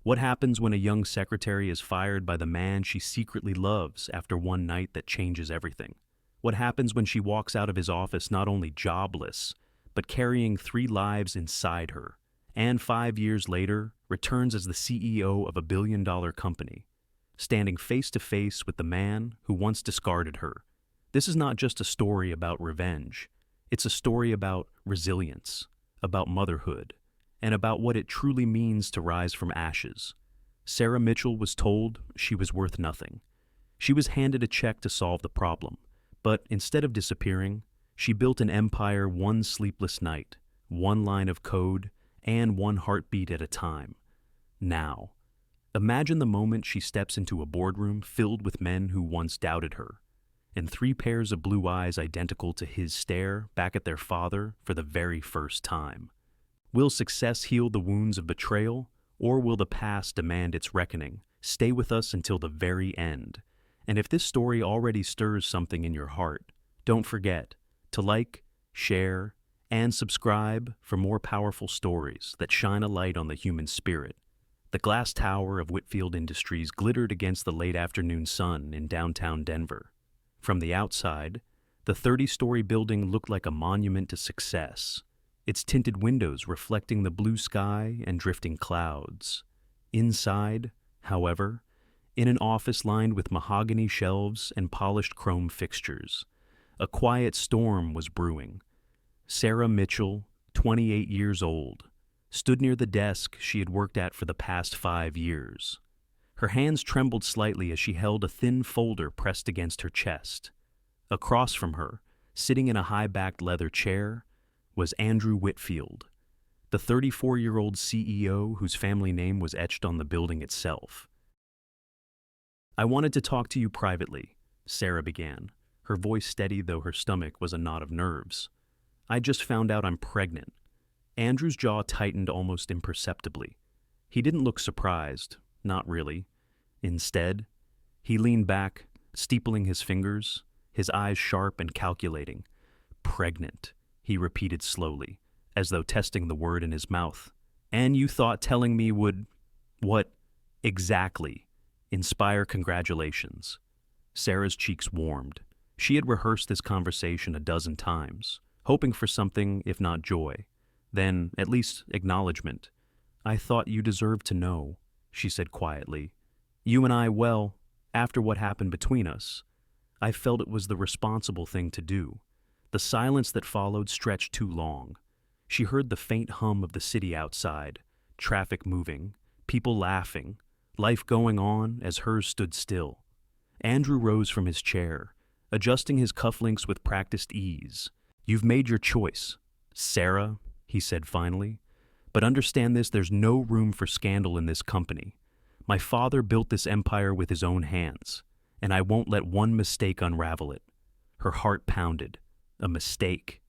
What happens when a young secretary is fired by the man she secretly loves after one night that changes everything? What happens when she walks out of his office not only jobless, but carrying 3 lives inside her, and 5 years later returns as the CEO of a billion-dollar company, standing face to face with the man who once discarded her? This is not just a story about revenge. It's a story about resilience, about motherhood, and about what it truly means to rise from ashes. Sarah Mitchell was told she was worth nothing. She was handed a check to solve the problem, but instead of disappearing, she built an empire one sleepless night, one line of code, and one heartbeat at a time. Now, imagine the moment she steps into a boardroom filled with men who once doubted her, and 3 pairs of blue eyes identical to his stare back at their father for the very first time. Will success heal the wounds of betrayal, or will the past demand its reckoning? Stay with us until the very end. And if this story already stirs something in your heart, don't forget to like, share, and subscribe for more powerful stories that shine a light on the human spirit. The glass tower of Whitfield Industries glittered against the late afternoon sun in downtown Denver. From the outside, the 30-story building looked like a monument to success, its tinted windows reflecting the blue sky and drifting clouds. Inside, however, in an office lined with mahogany shelves and polished chrome fixtures, a quiet storm was brewing. Sarah Mitchell, 28 years old, stood near the desk she had worked at for the past 5 years. Her hands trembled slightly as she held a thin folder pressed against her chest. Across from her, sitting in a high-backed leather chair, was Andrew Whitfield, the 34-year-old CEO whose family name was etched on the building itself. "I wanted to talk to you privately," Sarah began, her voice steady though her stomach was a knot of nerves. "I just found out I'm pregnant." Andrew's jaw tightened almost imperceptibly. He didn't look surprised, not really. Instead, he leaned back, steepling his fingers, his eyes sharp and calculating. "Pregnant," he repeated slowly, as though testing the word in his mouth. "And you thought telling me would, what, exactly, inspire congratulations?" Sarah's cheeks warmed. She had rehearsed this conversation a dozen times, hoping for something, if not joy, then at least acknowledgement. "I thought you deserved to know," she said quietly. "You and I, well, after what happened between us, I felt it was the responsible thing to do." The silence that followed stretched too long. She heard the faint hum of the city outside, traffic moving, people laughing, life going on as hers stood still. Andrew rose from his chair, adjusting his cufflinks with practiced ease. "You've made your choice, Sarah," he said finally. "But understand this, there's no room for scandal in this company. My father built this empire with his own hands, and I won't let one mistake unravel it." Her heart pounded. A mistake.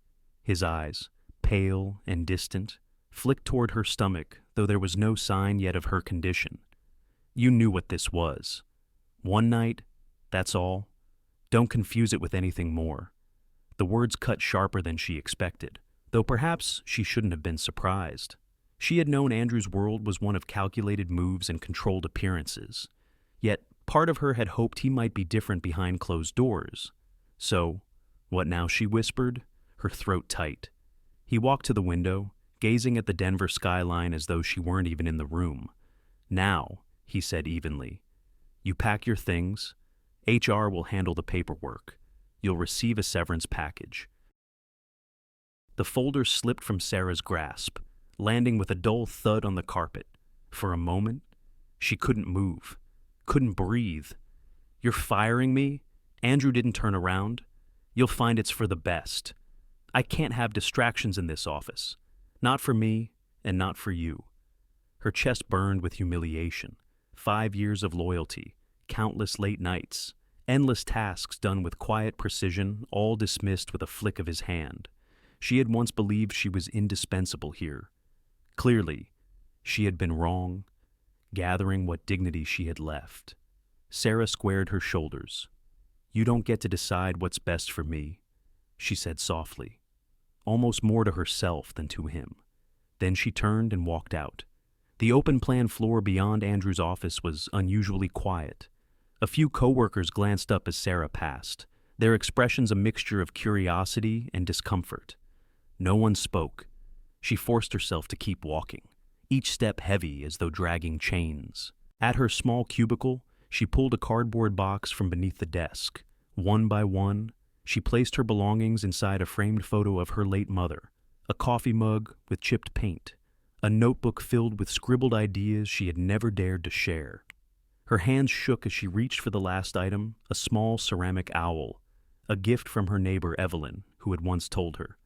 His eyes, pale and distant, flicked toward her stomach, though there was no sign yet of her condition. "You knew what this was. One night, that's all. Don't confuse it with anything more." The words cut sharper than she expected, though perhaps she shouldn't have been surprised. She had known Andrew's world was one of calculated moves and controlled appearances. Yet part of her had hoped he might be different behind closed doors. "So, what now?" she whispered, her throat tight. He walked to the window, gazing at the Denver skyline as though she weren't even in the room. "Now," he said evenly, "you pack your things. HR will handle the paperwork. You'll receive a severance package." The folder slipped from Sarah's grasp, landing with a dull thud on the carpet. For a moment, she couldn't move, couldn't breathe. "You're firing me?" Andrew didn't turn around. "You'll find it's for the best. I can't have distractions in this office. Not for me, and not for you." Her chest burned with humiliation. 5 years of loyalty, countless late nights, endless tasks done with quiet precision, all dismissed with a flick of his hand. She had once believed she was indispensable here. Clearly, she had been wrong, gathering what dignity she had left. Sarah squared her shoulders. "You don't get to decide what's best for me," she said softly, almost more to herself than to him. Then she turned and walked out. The open-plan floor beyond Andrew's office was unusually quiet. A few coworkers glanced up as Sarah passed, their expressions a mixture of curiosity and discomfort. No one spoke. She forced herself to keep walking, each step heavy as though dragging chains. At her small cubicle, she pulled a cardboard box from beneath the desk. One by one, she placed her belongings inside a framed photo of her late mother, a coffee mug with chipped paint, a notebook filled with scribbled ideas she had never dared to share. Her hands shook as she reached for the last item, a small ceramic owl, a gift from her neighbor Evelyn, who had once told her,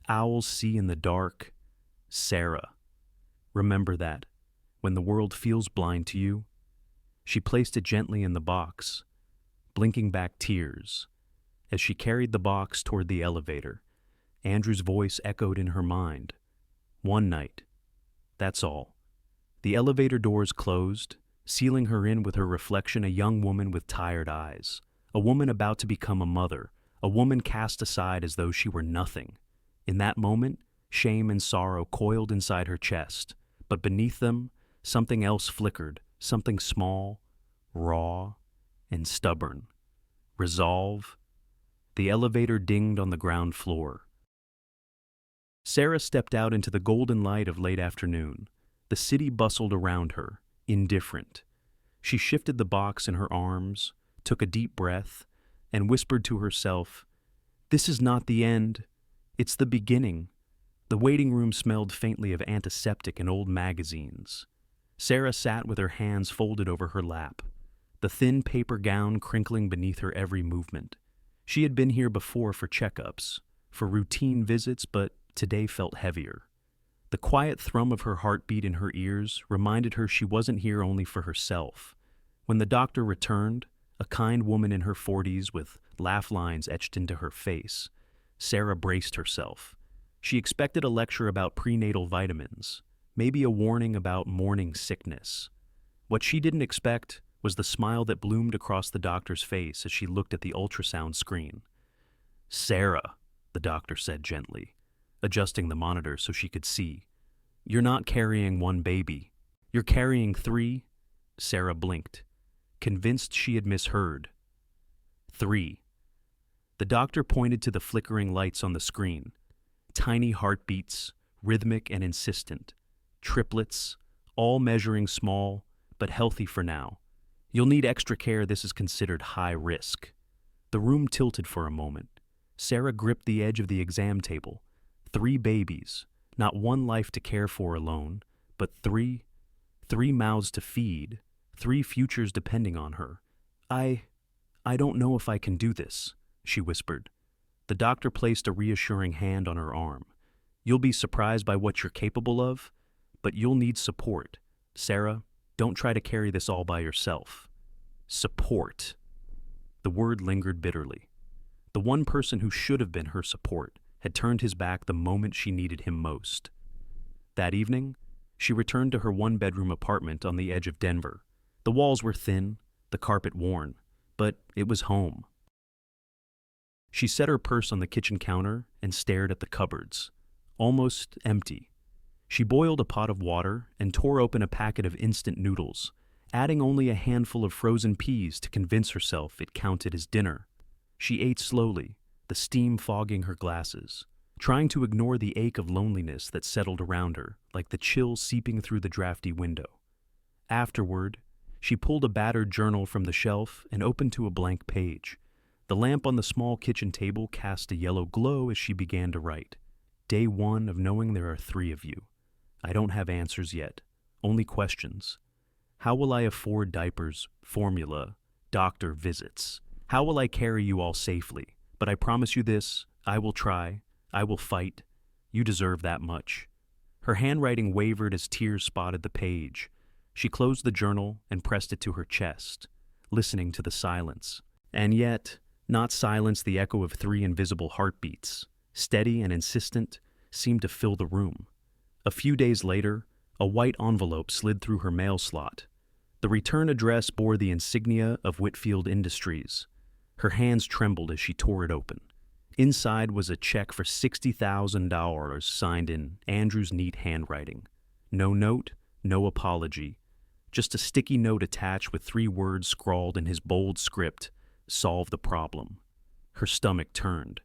"Owls see in the dark. Sarah. Remember that, when the world feels blind to you." She placed it gently in the box, blinking back tears. As she carried the box toward the elevator, Andrew's voice echoed in her mind. One night. That's all. The elevator doors closed, sealing her in with her reflection, a young woman with tired eyes, a woman about to become a mother, a woman cast aside as though she were nothing. In that moment, shame and sorrow coiled inside her chest, but beneath them, something else flickered, something small, raw, and stubborn. Resolve. The elevator dinged on the ground floor. Sarah stepped out into the golden light of late afternoon. The city bustled around her, indifferent. She shifted the box in her arms, took a deep breath, and whispered to herself, "This is not the end. It's the beginning." The waiting room smelled faintly of antiseptic and old magazines. Sarah sat with her hands folded over her lap, the thin paper gown crinkling beneath her every movement. She had been here before for checkups, for routine visits, but today felt heavier. The quiet thrum of her heartbeat in her ears reminded her she wasn't here only for herself. When the doctor returned, a kind woman in her 40s with laugh lines etched into her face, Sarah braced herself. She expected a lecture about prenatal vitamins, maybe a warning about morning sickness. What she didn't expect was the smile that bloomed across the doctor's face as she looked at the ultrasound screen. "Sarah," the doctor said gently, adjusting the monitor so she could see. "You're not carrying one baby. You're carrying 3. Sarah blinked, convinced she had misheard. 3. The doctor pointed to the flickering lights on the screen. Tiny heartbeats, rhythmic and insistent. Triplets, all measuring small, but healthy for now. You'll need extra care. This is considered high risk. The room tilted for a moment. Sarah gripped the edge of the exam table. 3 babies, not one life to care for alone, but 3 mouths to feed, 3 futures depending on her. I don't know if I can do this," she whispered. The doctor placed a reassuring hand on her arm. "You'll be surprised by what you're capable of, but you'll need support. Sarah, don't try to carry this all by yourself." Support. The word lingered bitterly. The one person who should have been her support had turned his back the moment she needed him most. That evening, she returned to her one-bedroom apartment on the edge of Denver. The walls were thin, the carpet worn, but it was home. She set her purse on the kitchen counter and stared at the cupboards, almost empty. She boiled a pot of water and tore open a packet of instant noodles, adding only a handful of frozen peas to convince herself it counted as dinner. She ate slowly, the steam fogging her glasses, trying to ignore the ache of loneliness that settled around her, like the chill seeping through the drafty window. Afterward, she pulled a battered journal from the shelf and opened to a blank page. The lamp on the small kitchen table cast a yellow glow as she began to write. Day 1 of knowing there are 3 of you. I don't have answers yet, only questions. How will I afford diapers, formula, doctor visits? How will I carry you all safely? But I promise you this, I will try, I will fight. You deserve that much. Her handwriting wavered as tears spotted the page. She closed the journal and pressed it to her chest, listening to the silence. And yet, not silence, the echo of 3 invisible heartbeats, steady and insistent, seemed to fill the room. A few days later, a white envelope slid through her mail slot. The return address bore the insignia of Whitfield Industries. Her hands trembled as she tore it open. Inside was a check for $60,000 signed in Andrew's neat handwriting. No note, no apology, just a sticky note attached with 3 words scrawled in his bold script: solve the problem. Her stomach turned.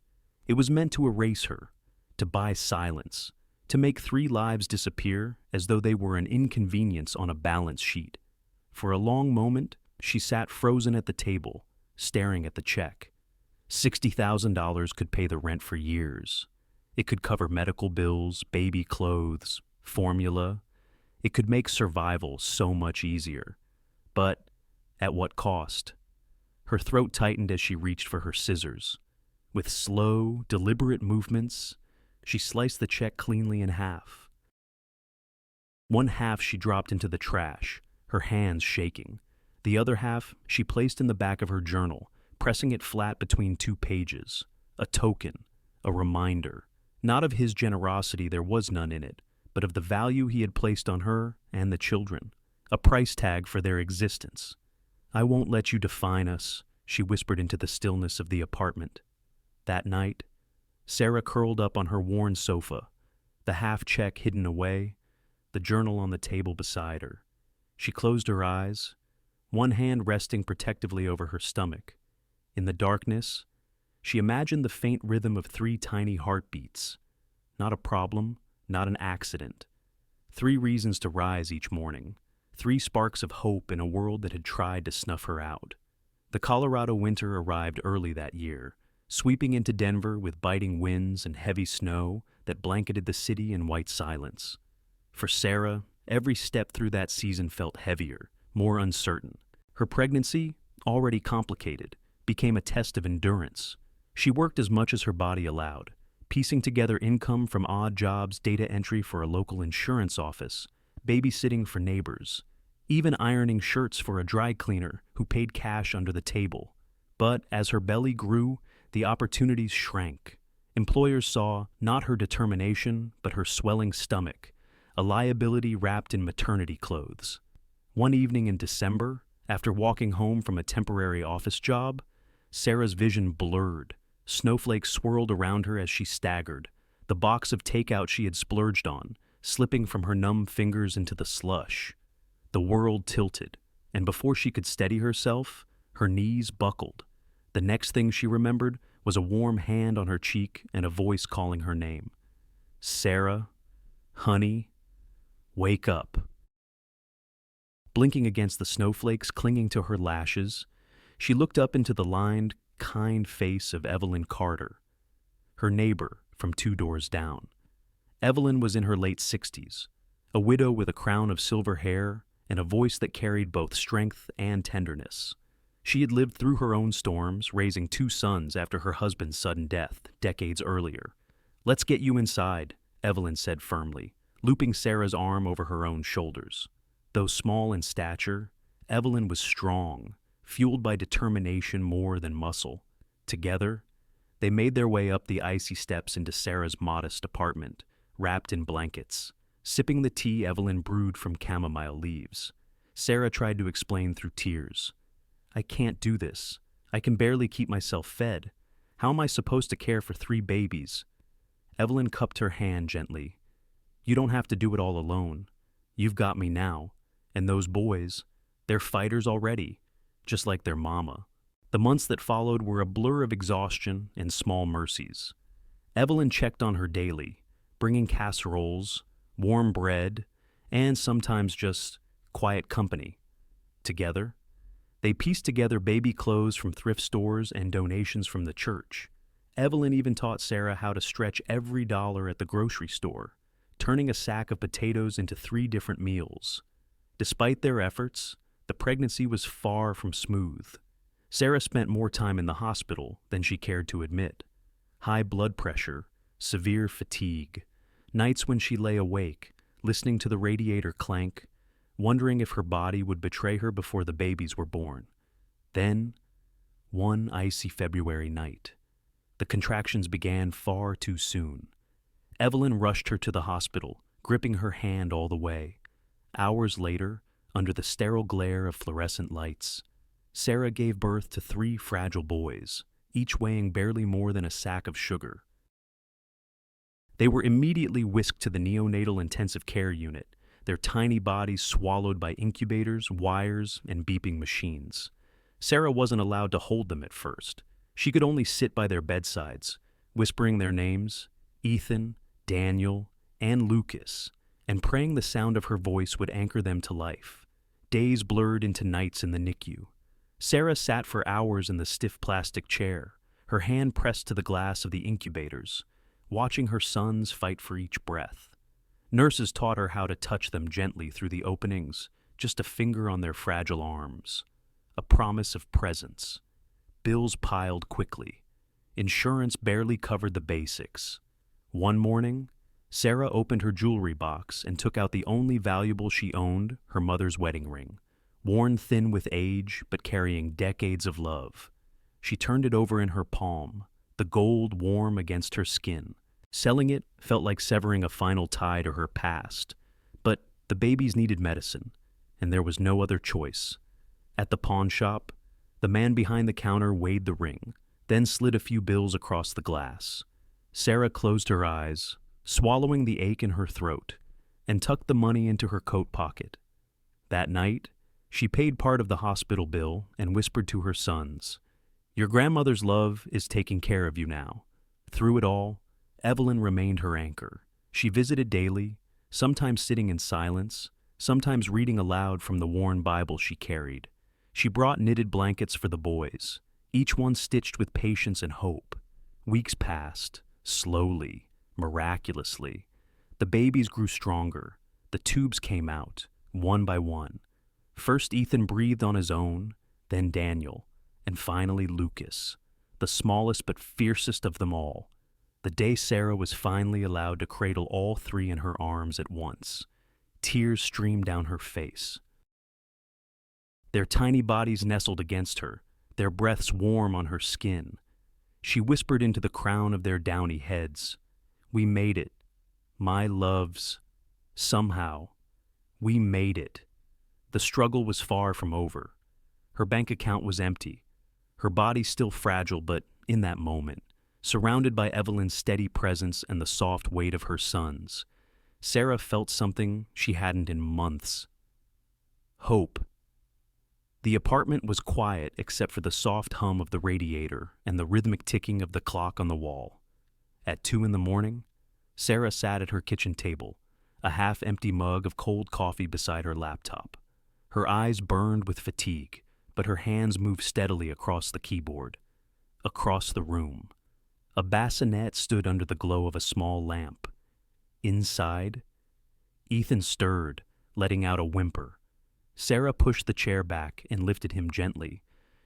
It was meant to erase her, to buy silence, to make 3 lives disappear as though they were an inconvenience on a balance sheet. For a long moment, she sat frozen at the table, staring at the check. $60,000 could pay the rent for years. It could cover medical bills, baby clothes, formula. It could make survival so much easier. But at what cost? Her throat tightened as she reached for her scissors. With slow, deliberate movements, she sliced the check cleanly in half. One half she dropped into the trash, her hands shaking. The other half she placed in the back of her journal, pressing it flat between 2 pages. A token, a reminder. Not of his generosity, there was none in it, but of the value he had placed on her and the children. A price tag for their existence. "I won't let you define us," she whispered into the stillness of the apartment. That night, Sarah curled up on her worn sofa, the half check hidden away, the journal on the table beside her. She closed her eyes, one hand resting protectively over her stomach. In the darkness, she imagined the faint rhythm of 3 tiny heartbeats. Not a problem, not an accident. 3 reasons to rise each morning. 3 sparks of hope in a world that had tried to snuff her out. The Colorado winter arrived early that year, sweeping into Denver with biting winds and heavy snow that blanketed the city in white silence. For Sarah, every step through that season felt heavier, more uncertain. Her pregnancy, already complicated, became a test of endurance. She worked as much as her body allowed, piecing together income from odd jobs, data entry for a local insurance office, babysitting for neighbors, even ironing shirts for a dry cleaner who paid cash under the table. But as her belly grew, the opportunities shrank. Employers saw not her determination, but her swelling stomach, a liability wrapped in maternity clothes. One evening in December, after walking home from a temporary office job, Sarah's vision blurred. Snowflakes swirled around her as she staggered, the box of takeout she had splurged on, slipping from her numb fingers into the slush. The world tilted, and before she could steady herself, her knees buckled. The next thing she remembered was a warm hand on her cheek and a voice calling her name. "Sarah, honey, wake up." Blinking against the snowflakes clinging to her lashes, she looked up into the lined, kind face of Evelyn Carter, her neighbor from 2 doors down. Evelyn was in her late 60s, a widow with a crown of silver hair and a voice that carried both strength and tenderness. She had lived through her own storms, raising 2 sons after her husband's sudden death decades earlier. "Let's get you inside," Evelyn said firmly, looping Sarah's arm over her own shoulders. Though small in stature, Evelyn was strong, fueled by determination more than muscle. Together, they made their way up the icy steps into Sarah's modest apartment, wrapped in blankets, sipping the tea Evelyn brewed from chamomile leaves. Sarah tried to explain through tears. "I can't do this. I can barely keep myself fed. How am I supposed to care for 3 babies?" Evelyn cupped her hand gently. "You don't have to do it all alone. You've got me now. And those boys, they're fighters already, just like their mama." The months that followed were a blur of exhaustion and small mercies. Evelyn checked on her daily, bringing casseroles, warm bread, and sometimes just quiet company. Together, they pieced together baby clothes from thrift stores and donations from the church. Evelyn even taught Sarah how to stretch every dollar at the grocery store, turning a sack of potatoes into 3 different meals. Despite their efforts, the pregnancy was far from smooth. Sarah spent more time in the hospital than she cared to admit. High blood pressure, severe fatigue, nights when she lay awake, listening to the radiator clank, wondering if her body would betray her before the babies were born. Then, one icy February night, the contractions began far too soon. Evelyn rushed her to the hospital, gripping her hand all the way. Hours later, under the sterile glare of fluorescent lights, Sarah gave birth to 3 fragile boys, each weighing barely more than a sack of sugar. They were immediately whisked to the neonatal intensive care unit, their tiny bodies swallowed by incubators, wires, and beeping machines. Sarah wasn't allowed to hold them at first. She could only sit by their bedsides, whispering their names, Ethan, Daniel, and Lucas, and praying the sound of her voice would anchor them to life. Days blurred into nights in the NICU. Sarah sat for hours in the stiff plastic chair, her hand pressed to the glass of the incubators, watching her sons fight for each breath. Nurses taught her how to touch them gently through the openings, just a finger on their fragile arms. A promise of presence. Bills piled quickly. Insurance barely covered the basics. One morning, Sarah opened her jewelry box and took out the only valuable she owned, her mother's wedding ring, worn thin with age but carrying decades of love. She turned it over in her palm, the gold warm against her skin. Selling it felt like severing a final tie to her past, but the babies needed medicine, and there was no other choice. At the pawn shop, the man behind the counter weighed the ring, then slid a few bills across the glass. Sarah closed her eyes, swallowing the ache in her throat, and tucked the money into her coat pocket. That night, she paid part of the hospital bill and whispered to her sons, "Your grandmother's love is taking care of you now." Through it all, Evelyn remained her anchor. She visited daily, sometimes sitting in silence, sometimes reading aloud from the worn Bible she carried. She brought knitted blankets for the boys, each one stitched with patience and hope. Weeks passed, slowly, miraculously. The babies grew stronger. The tubes came out, one by one. First Ethan breathed on his own, then Daniel, and finally Lucas, the smallest but fiercest of them all. The day Sarah was finally allowed to cradle all three in her arms at once, tears streamed down her face. Their tiny bodies nestled against her, their breaths warm on her skin. She whispered into the crown of their downy heads, "We made it, my loves. Somehow, we made it." The struggle was far from over. Her bank account was empty, her body still fragile, but in that moment, surrounded by Evelyn's steady presence and the soft weight of her sons, Sarah felt something she hadn't in months. Hope. The apartment was quiet except for the soft hum of the radiator and the rhythmic ticking of the clock on the wall. At 2 a.m, Sarah sat at her kitchen table, a half-empty mug of cold coffee beside her laptop. Her eyes burned with fatigue, but her hands moved steadily across the keyboard. Across the room, a bassinet stood under the glow of a small lamp. Inside, Ethan stirred, letting out a whimper. Sarah pushed the chair back and lifted him gently,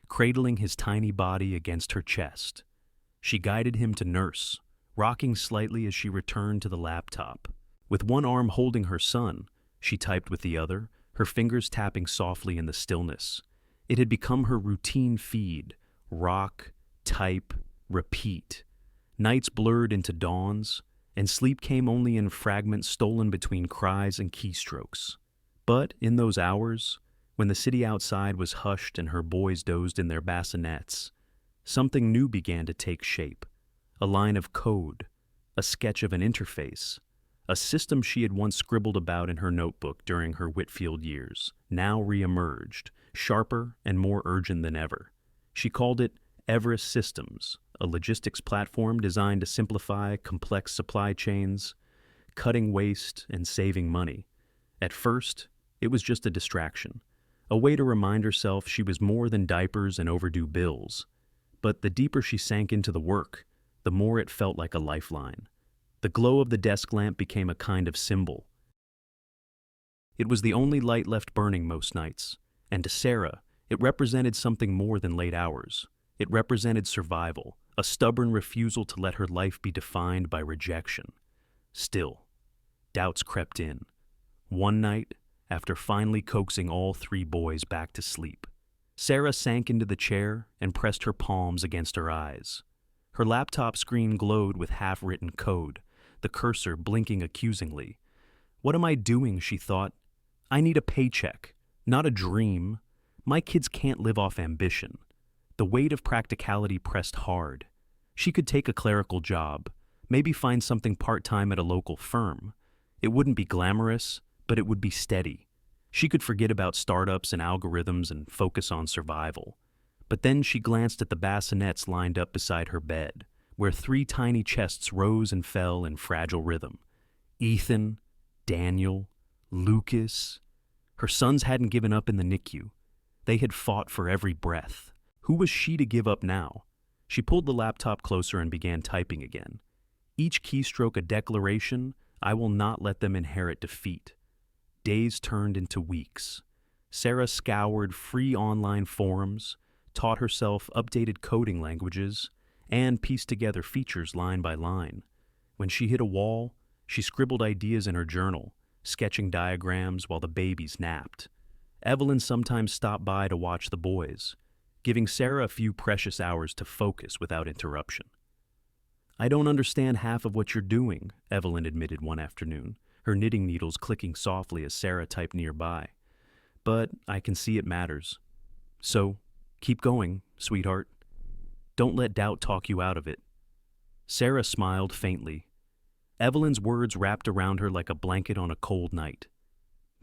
cradling his tiny body against her chest. She guided him to nurse, rocking slightly as she returned to the laptop. With one arm holding her son, she typed with the other, her fingers tapping softly in the stillness. It had become her routine feed: rock, type, repeat. Nights blurred into dawns, and sleep came only in fragments stolen between cries and keystrokes. But in those hours, when the city outside was hushed and her boys dozed in their bassinets, something new began to take shape. A line of code, a sketch of an interface, a system she had once scribbled about in her notebook during her Whitfield years, now re-emerged, sharper and more urgent than ever. She called it Everest Systems, a logistics platform designed to simplify complex supply chains, cutting waste and saving money. At first, it was just a distraction, a way to remind herself she was more than diapers and overdue bills. But the deeper she sank into the work, the more it felt like a lifeline. The glow of the desk lamp became a kind of symbol. It was the only light left burning most nights, and to Sarah, it represented something more than late hours. It represented survival, a stubborn refusal to let her life be defined by rejection. Still, doubts crept in. One night, after finally coaxing all 3 boys back to sleep, Sarah sank into the chair and pressed her palms against her eyes. Her laptop screen glowed with half-written code, the cursor blinking accusingly. "What am I doing?" she thought. "I need a paycheck, not a dream. My kids can't live off ambition." The weight of practicality pressed hard. She could take a clerical job, maybe find something part-time at a local firm. It wouldn't be glamorous, but it would be steady. She could forget about startups and algorithms and focus on survival. But then she glanced at the bassinets lined up beside her bed, where three tiny chests rose and fell in fragile rhythm. Ethan, Daniel, Lucas. Her sons hadn't given up in the NICU. They had fought for every breath. Who was she to give up now? She pulled the laptop closer and began typing again. Each keystroke a declaration, I will not let them inherit defeat. Days turned into weeks. Sarah scoured free online forums, taught herself updated coding languages, and pieced together features line by line. When she hit a wall, she scribbled ideas in her journal, sketching diagrams while the babies napped. Evelyn sometimes stopped by to watch the boys, giving Sarah a few precious hours to focus without interruption. I don't understand half of what you're doing, Evelyn admitted one afternoon, her knitting needles clicking softly as Sarah typed nearby. But I can see it matters. So, keep going, sweetheart. Don't let doubt talk you out of it. Sarah smiled faintly. Evelyn's words wrapped around her like a blanket on a cold night.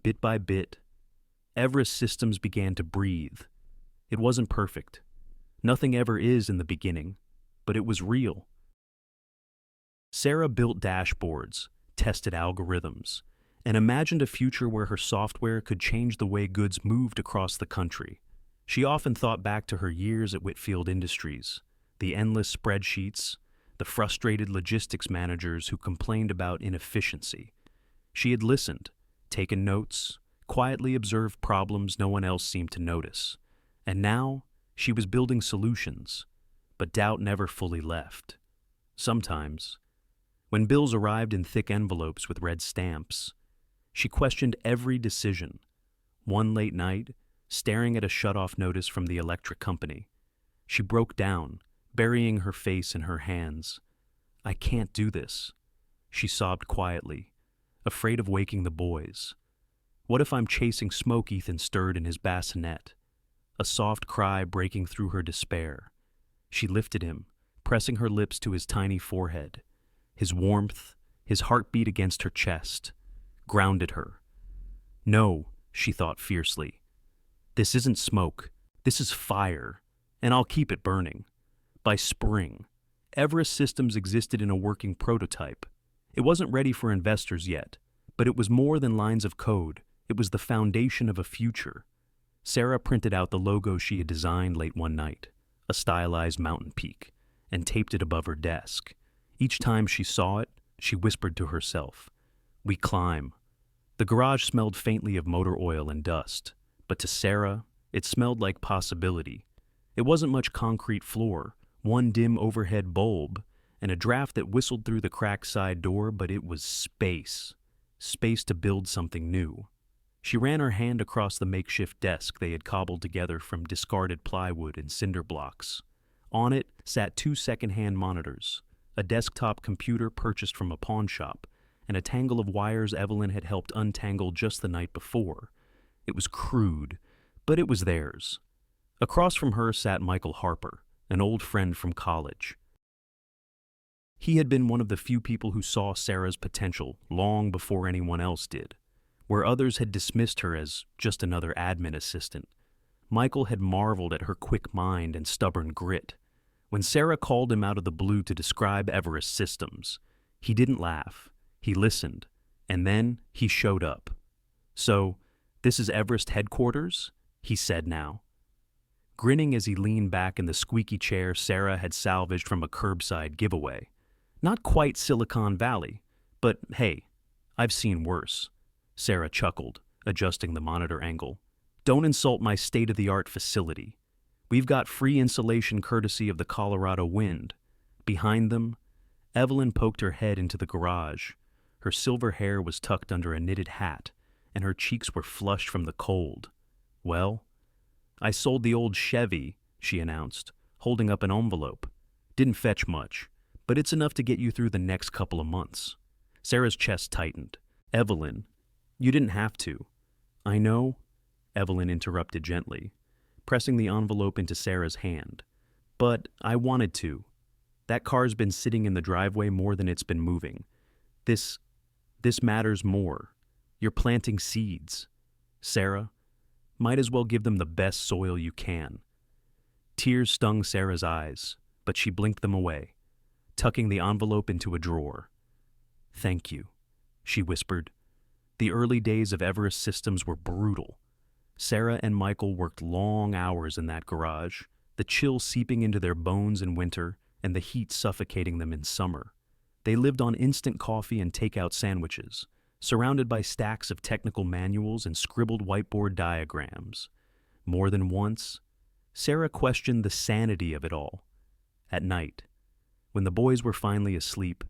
Bit by bit, Everest systems began to breathe. It wasn't perfect. Nothing ever is in the beginning, but it was real. Sarah built dashboards, tested algorithms, and imagined a future where her software could change the way goods moved across the country. She often thought back to her years at Whitfield Industries, the endless spreadsheets, the frustrated logistics managers who complained about inefficiency. She had listened, taken notes, quietly observed problems no one else seemed to notice. And now, she was building solutions, but doubt never fully left. Sometimes, when bills arrived in thick envelopes with red stamps, she questioned every decision. One late night, staring at a shut-off notice from the electric company, she broke down, burying her face in her hands. I can't do this, she sobbed quietly, afraid of waking the boys. What if I'm chasing smoke? Ethan stirred in his bassinet, a soft cry breaking through her despair. She lifted him, pressing her lips to his tiny forehead. His warmth, his heartbeat against her chest, grounded her. No, she thought fiercely. This isn't smoke. This is fire, and I'll keep it burning. By spring, Everest Systems existed in a working prototype. It wasn't ready for investors yet, but it was more than lines of code. It was the foundation of a future. Sarah printed out the logo she had designed late one night, a stylized mountain peak, and taped it above her desk. Each time she saw it, she whispered to herself, "We climb." The garage smelled faintly of motor oil and dust, but to Sarah, it smelled like possibility. It wasn't much concrete floor, one dim overhead bulb, and a draft that whistled through the cracked side door, but it was space. Space to build something new. She ran her hand across the makeshift desk they had cobbled together from discarded plywood and cinder blocks. On it sat two second-hand monitors, a desktop computer purchased from a pawn shop, and a tangle of wires Evelyn had helped untangle just the night before. It was crude, but it was theirs. Across from her sat Michael Harper, an old friend from college. He had been one of the few people who saw Sarah's potential long before anyone else did. Where others had dismissed her as just another admin assistant, Michael had marveled at her quick mind and stubborn grit. When Sarah called him out of the blue to describe Everest Systems, he didn't laugh. He listened, and then he showed up. "So, this is Everest headquarters?" he said now. Grinning as he leaned back in the squeaky chair Sarah had salvaged from a curbside giveaway. Not quite Silicon Valley, but hey, I've seen worse. Sarah chuckled, adjusting the monitor angle. Don't insult my state-of-the-art facility. We've got free insulation courtesy of the Colorado wind. Behind them, Evelyn poked her head into the garage. Her silver hair was tucked under a knitted hat, and her cheeks were flushed from the cold. Well, I sold the old Chevy, she announced, holding up an envelope. Didn't fetch much, but it's enough to get you through the next couple of months. Sarah's chest tightened. Evelyn, you didn't have to. I know, Evelyn interrupted gently, pressing the envelope into Sarah's hand. But I wanted to. That car's been sitting in the driveway more than it's been moving. This matters more. You're planting seeds. Sarah, might as well give them the best soil you can. Tears stung Sarah's eyes, but she blinked them away, tucking the envelope into a drawer. "Thank you," she whispered. The early days of Everest Systems were brutal. Sarah and Michael worked long hours in that garage, the chill seeping into their bones in winter and the heat suffocating them in summer. They lived on instant coffee and takeout sandwiches, surrounded by stacks of technical manuals and scribbled whiteboard diagrams. More than once, Sarah questioned the sanity of it all. At night, when the boys were finally asleep,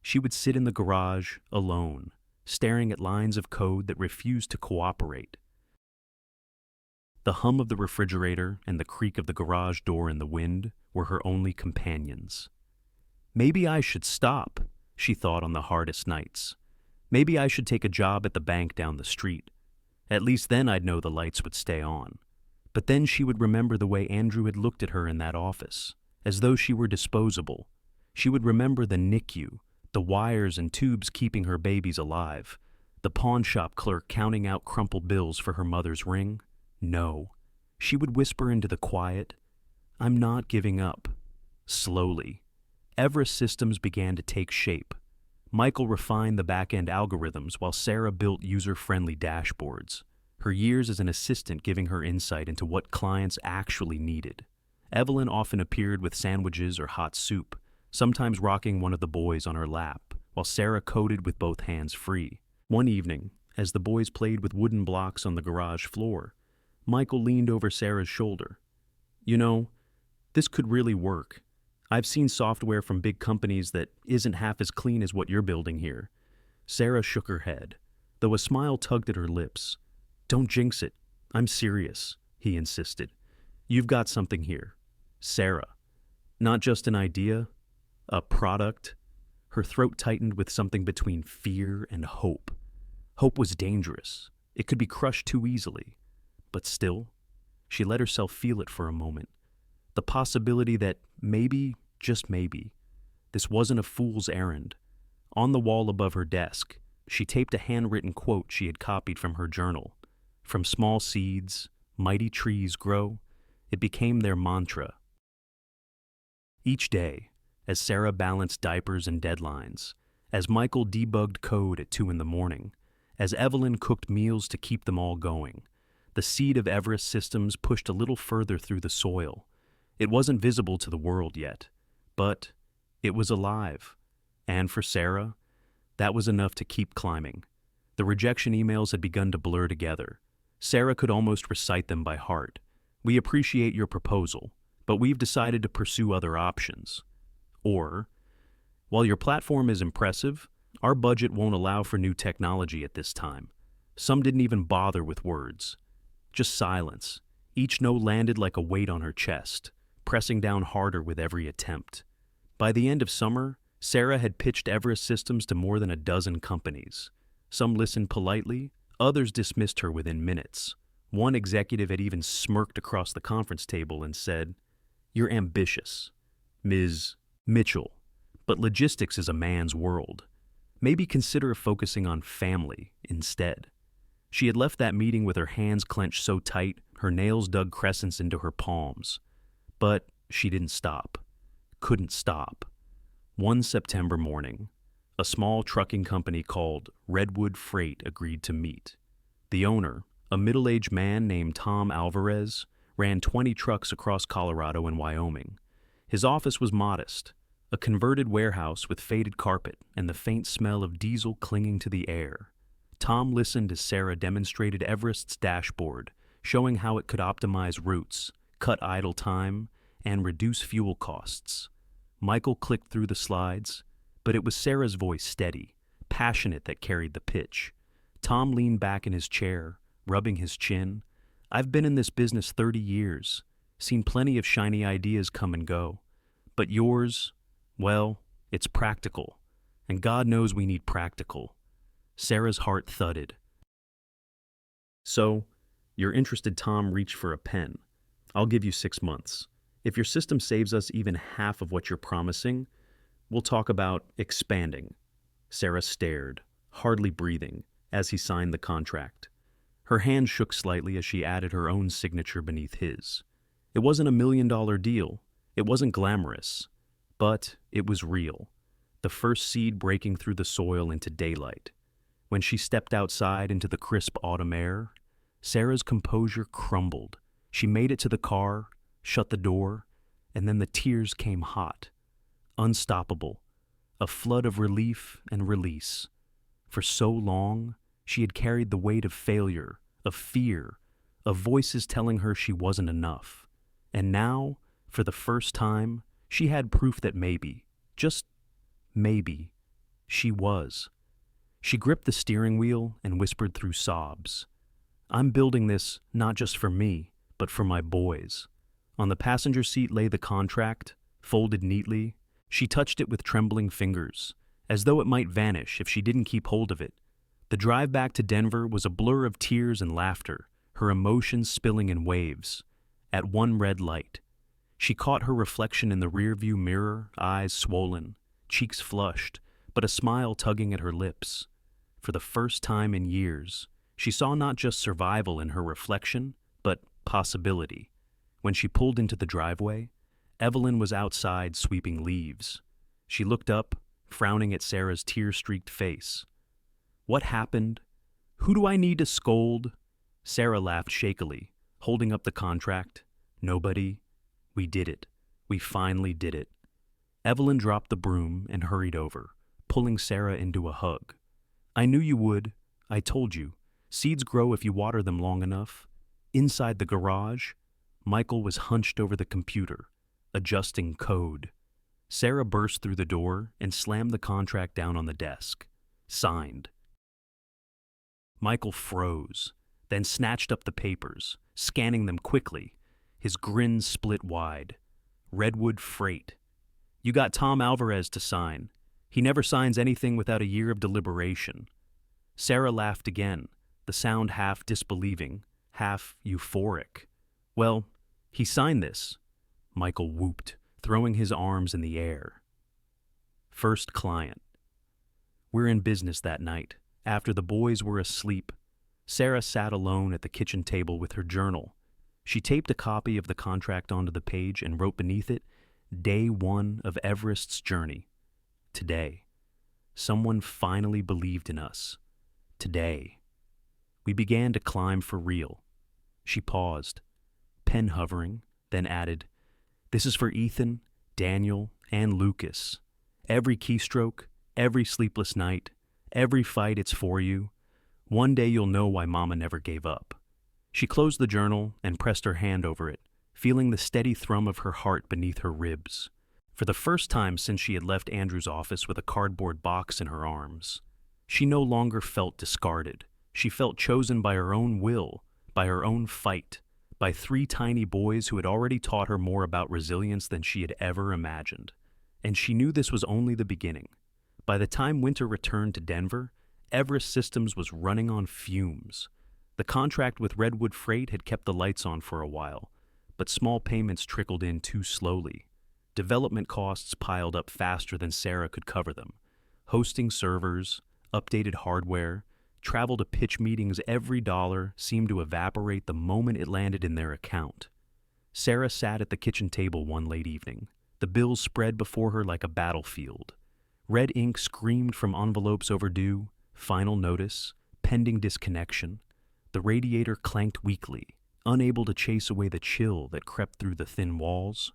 she would sit in the garage alone, staring at lines of code that refused to cooperate. The hum of the refrigerator and the creak of the garage door in the wind were her only companions. Maybe I should stop, she thought on the hardest nights. Maybe I should take a job at the bank down the street. At least then I'd know the lights would stay on. But then she would remember the way Andrew had looked at her in that office, as though she were disposable. She would remember the NICU, the wires and tubes keeping her babies alive, the pawn shop clerk counting out crumpled bills for her mother's ring. No. She would whisper into the quiet, "I'm not giving up." Slowly, Everest Systems began to take shape. Michael refined the back-end algorithms while Sarah built user-friendly dashboards, her years as an assistant giving her insight into what clients actually needed. Evelyn often appeared with sandwiches or hot soup, sometimes rocking one of the boys on her lap, while Sarah coded with both hands free. One evening, as the boys played with wooden blocks on the garage floor, Michael leaned over Sarah's shoulder. "You know, this could really work. I've seen software from big companies that isn't half as clean as what you're building here." Sarah shook her head, though a smile tugged at her lips. "Don't jinx it. I'm serious," he insisted. "You've got something here. Sarah. Not just an idea, a product." Her throat tightened with something between fear and hope. Hope was dangerous. It could be crushed too easily. But still, she let herself feel it for a moment. The possibility that maybe, just maybe, this wasn't a fool's errand. On the wall above her desk, she taped a handwritten quote she had copied from her journal. "From small seeds, mighty trees grow." It became their mantra. Each day, as Sarah balanced diapers and deadlines, as Michael debugged code at 2 a.m, as Evelyn cooked meals to keep them all going, the seed of Everest Systems pushed a little further through the soil. It wasn't visible to the world yet, but it was alive. And for Sarah, that was enough to keep climbing. The rejection emails had begun to blur together. Sarah could almost recite them by heart. "We appreciate your proposal, but we've decided to pursue other options." Or, "While your platform is impressive, our budget won't allow for new technology at this time." Some didn't even bother with words. Just silence. Each no landed like a weight on her chest, pressing down harder with every attempt. By the end of summer, Sarah had pitched Everest Systems to more than a dozen companies. Some listened politely, others dismissed her within minutes. One executive had even smirked across the conference table and said, "You're ambitious, Ms. Mitchell, but logistics is a man's world. Maybe consider focusing on family instead." She had left that meeting with her hands clenched so tight, her nails dug crescents into her palms. But she didn't stop. Couldn't stop. One September morning, a small trucking company called Redwood Freight agreed to meet. The owner, a middle-aged man named Tom Alvarez, ran 20 trucks across Colorado and Wyoming. His office was modest, a converted warehouse with faded carpet and the faint smell of diesel clinging to the air. Tom listened as Sarah demonstrated Everest's dashboard, showing how it could optimize routes, cut idle time, and reduce fuel costs. Michael clicked through the slides, but it was Sarah's voice, steady, passionate, that carried the pitch. Tom leaned back in his chair, rubbing his chin. "I've been in this business 30 years, seen plenty of shiny ideas come and go. But yours, well, it's practical, and God knows we need practical." Sarah's heart thudded. "So, you're interested?" Tom reached for a pen. "I'll give you 6 months. If your system saves us even half of what you're promising, we'll talk about expanding." Sarah stared, hardly breathing, as he signed the contract. Her hand shook slightly as she added her own signature beneath his. It wasn't $1 million deal. It wasn't glamorous. But it was real. The first seed breaking through the soil into daylight. When she stepped outside into the crisp autumn air, Sarah's composure crumbled. She made it to the car, shut the door, and then the tears came hot. Unstoppable. A flood of relief and release. For so long, she had carried the weight of failure, of fear, of voices telling her she wasn't enough. And now, for the first time, she had proof that maybe, just maybe, she was. She gripped the steering wheel and whispered through sobs, "I'm building this not just for me, but for my boys." On the passenger seat lay the contract, folded neatly. She touched it with trembling fingers, as though it might vanish if she didn't keep hold of it. The drive back to Denver was a blur of tears and laughter, her emotions spilling in waves. At one red light, she caught her reflection in the rearview mirror, eyes swollen, cheeks flushed, but a smile tugging at her lips. For the first time in years, she saw not just survival in her reflection, but possibility. When she pulled into the driveway, Evelyn was outside sweeping leaves. She looked up, frowning at Sarah's tear-streaked face. "What happened? Who do I need to scold?" Sarah laughed shakily, holding up the contract. "Nobody. We did it. We finally did it." Evelyn dropped the broom and hurried over, pulling Sarah into a hug. "I knew you would. I told you. Seeds grow if you water them long enough." Inside the garage, Michael was hunched over the computer, adjusting code. Sarah burst through the door and slammed the contract down on the desk. Signed. Michael froze, then snatched up the papers, scanning them quickly. His grin split wide. Redwood Freight. "You got Tom Alvarez to sign. He never signs anything without a year of deliberation." Sarah laughed again, the sound half disbelieving, half euphoric. "Well, he signed this." Michael whooped, throwing his arms in the air. First client. We're in business that night. After the boys were asleep, Sarah sat alone at the kitchen table with her journal. She taped a copy of the contract onto the page and wrote beneath it, "Day 1 of Everest's journey. Today. Someone finally believed in us. Today." We began to climb for real. She paused, pen hovering, then added, "This is for Ethan, Daniel, and Lucas. Every keystroke, every sleepless night, every fight, it's for you. One day you'll know why Mama never gave up." She closed the journal and pressed her hand over it, feeling the steady thrum of her heart beneath her ribs. For the first time since she had left Andrew's office with a cardboard box in her arms, she no longer felt discarded. She felt chosen by her own will, by her own fight, by 3 tiny boys who had already taught her more about resilience than she had ever imagined. And she knew this was only the beginning. By the time winter returned to Denver, Everest Systems was running on fumes. The contract with Redwood Freight had kept the lights on for a while, but small payments trickled in too slowly. Development costs piled up faster than Sarah could cover them. Hosting servers, updated hardware, travel to pitch meetings, every dollar seemed to evaporate the moment it landed in their account. Sarah sat at the kitchen table one late evening. The bills spread before her like a battlefield. Red ink screamed from envelopes overdue, final notice, pending disconnection. The radiator clanked weakly, unable to chase away the chill that crept through the thin walls.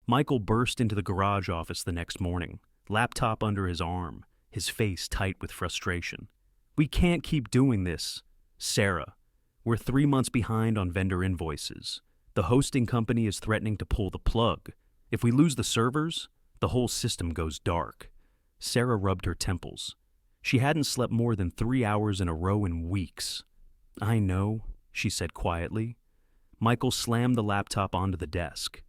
Michael burst into the garage office the next morning, laptop under his arm, his face tight with frustration. "We can't keep doing this. Sarah, we're 3 months behind on vendor invoices. The hosting company is threatening to pull the plug. If we lose the servers, the whole system goes dark." Sarah rubbed her temples. She hadn't slept more than 3 hours in a row in weeks. "I know," she said quietly. Michael slammed the laptop onto the desk.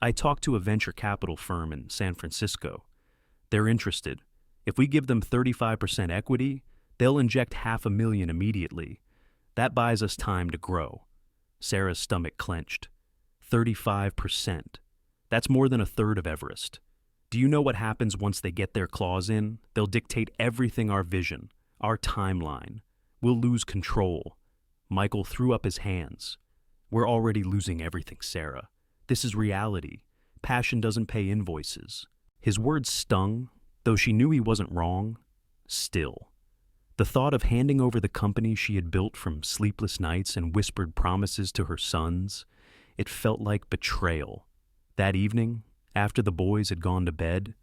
"I talked to a venture capital firm in San Francisco. They're interested. If we give them 35% equity, they'll inject $500,000 immediately. That buys us time to grow." Sarah's stomach clenched. 35%. That's more than a third of Everest. Do you know what happens once they get their claws in? They'll dictate everything: our vision, Our timeline. We'll lose control. Michael threw up his hands. We're already losing everything, Sarah. This is reality. Passion doesn't pay invoices. His words stung, though she knew he wasn't wrong. Still. The thought of handing over the company she had built from sleepless nights and whispered promises to her sons, it felt like betrayal. That evening, after the boys had gone to bed,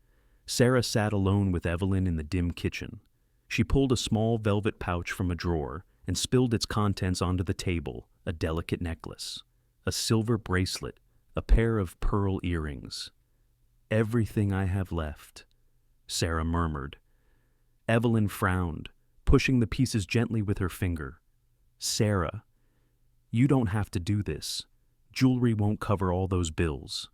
Sarah sat alone with Evelyn in the dim kitchen. She pulled a small velvet pouch from a drawer and spilled its contents onto the table, a delicate necklace, a silver bracelet, a pair of pearl earrings. "Everything I have left," Sarah murmured. Evelyn frowned, pushing the pieces gently with her finger. "Sarah, you don't have to do this. Jewelry won't cover all those bills."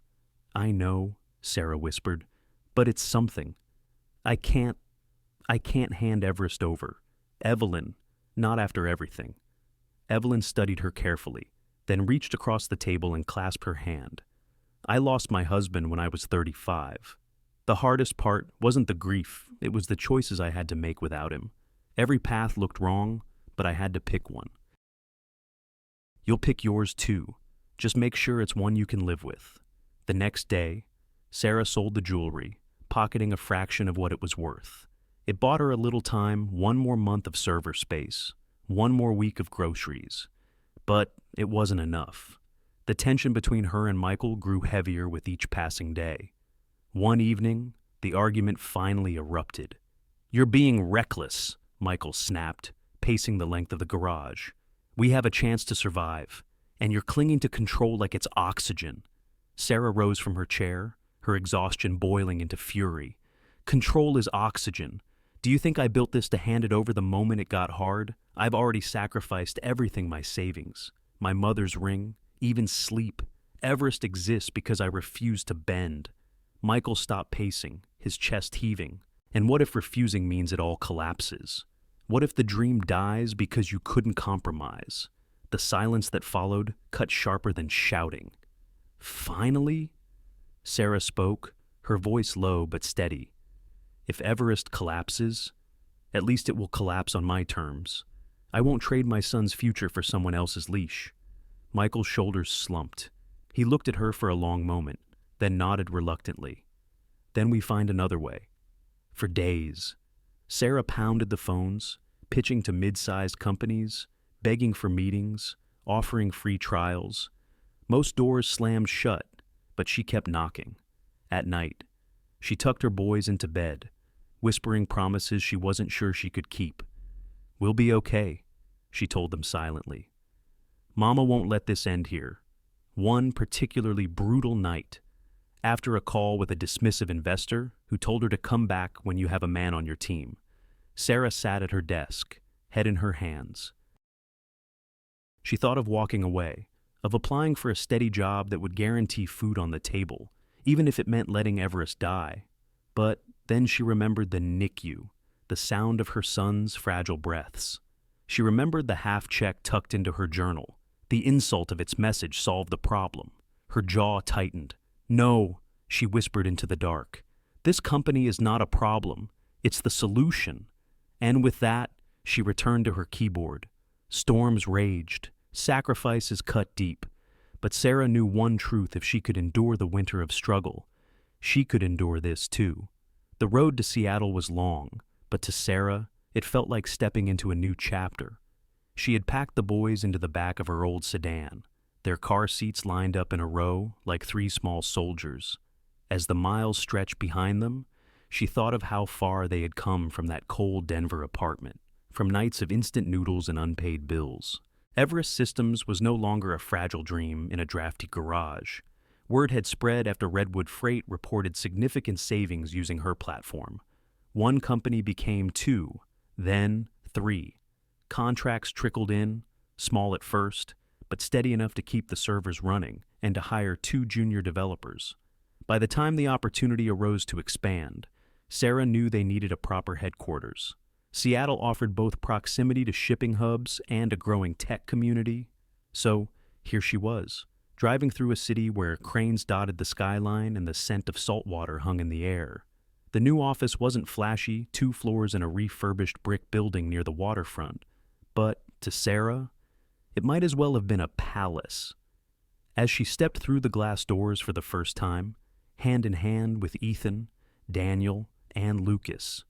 "I know," Sarah whispered, "but it's something. I can't hand Everest over. Evelyn, not after everything." Evelyn studied her carefully, then reached across the table and clasped her hand. "I lost my husband when I was 35. The hardest part wasn't the grief, it was the choices I had to make without him. Every path looked wrong, but I had to pick one. You'll pick yours too. Just make sure it's one you can live with." The next day, Sarah sold the jewelry, pocketing a fraction of what it was worth. It bought her a little time, one more month of server space, one more week of groceries. But it wasn't enough. The tension between her and Michael grew heavier with each passing day. One evening, the argument finally erupted. "You're being reckless," Michael snapped, pacing the length of the garage. "We have a chance to survive, and you're clinging to control like it's oxygen." Sarah rose from her chair, her exhaustion boiling into fury. "Control is oxygen. Do you think I built this to hand it over the moment it got hard? I've already sacrificed everything, my savings, my mother's ring, even sleep. Everest exists because I refuse to bend." Michael stopped pacing, his chest heaving. And what if refusing means it all collapses? What if the dream dies because you couldn't compromise? The silence that followed cut sharper than shouting. "Finally?" Sarah spoke, her voice low but steady. "If Everest collapses, at least it will collapse on my terms. I won't trade my son's future for someone else's leash." Michael's shoulders slumped. He looked at her for a long moment, then nodded reluctantly. "Then we find another way." For days, Sarah pounded the phones, pitching to mid-sized companies, begging for meetings, offering free trials. Most doors slammed shut, but she kept knocking. At night, she tucked her boys into bed, whispering promises she wasn't sure she could keep. "We'll be okay," she told them silently. "Mama won't let this end here." One particularly brutal night, after a call with a dismissive investor who told her to come back when you have a man on your team, Sarah sat at her desk, head in her hands. She thought of walking away, of applying for a steady job that would guarantee food on the table, even if it meant letting Everest die. But then she remembered the NICU, the sound of her son's fragile breaths. She remembered the half-check tucked into her journal. The insult of its message solved the problem. Her jaw tightened. "No," she whispered into the dark. "This company is not a problem. It's the solution." And with that, she returned to her keyboard. Storms raged. Sacrifices cut deep. But Sarah knew one truth: if she could endure the winter of struggle, she could endure this too. The road to Seattle was long, but to Sarah, it felt like stepping into a new chapter. She had packed the boys into the back of her old sedan, their car seats lined up in a row like three small soldiers. As the miles stretched behind them, she thought of how far they had come from that cold Denver apartment, from nights of instant noodles and unpaid bills. Everest Systems was no longer a fragile dream in a drafty garage. Word had spread after Redwood Freight reported significant savings using her platform. One company became two, then three. Contracts trickled in, small at first, but steady enough to keep the servers running and to hire 2 junior developers. By the time the opportunity arose to expand, Sarah knew they needed a proper headquarters. Seattle offered both proximity to shipping hubs and a growing tech community. So here she was, driving through a city where cranes dotted the skyline and the scent of salt water hung in the air. The new office wasn't flashy, 2 floors in a refurbished brick building near the waterfront, but to Sarah, it might as well have been a palace. As she stepped through the glass doors for the first time, hand in hand with Ethan, Daniel, and Lucas,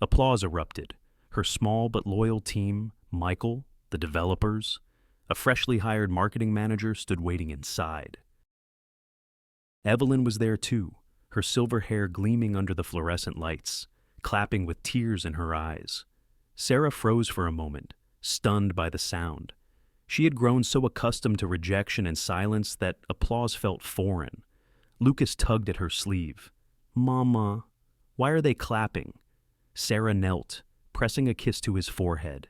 applause erupted. Her small but loyal team, Michael, the developers, a freshly hired marketing manager stood waiting inside. Evelyn was there too, her silver hair gleaming under the fluorescent lights, clapping with tears in her eyes. Sarah froze for a moment, stunned by the sound. She had grown so accustomed to rejection and silence that applause felt foreign. Lucas tugged at her sleeve. "Mama, why are they clapping?" Sarah knelt, pressing a kiss to his forehead.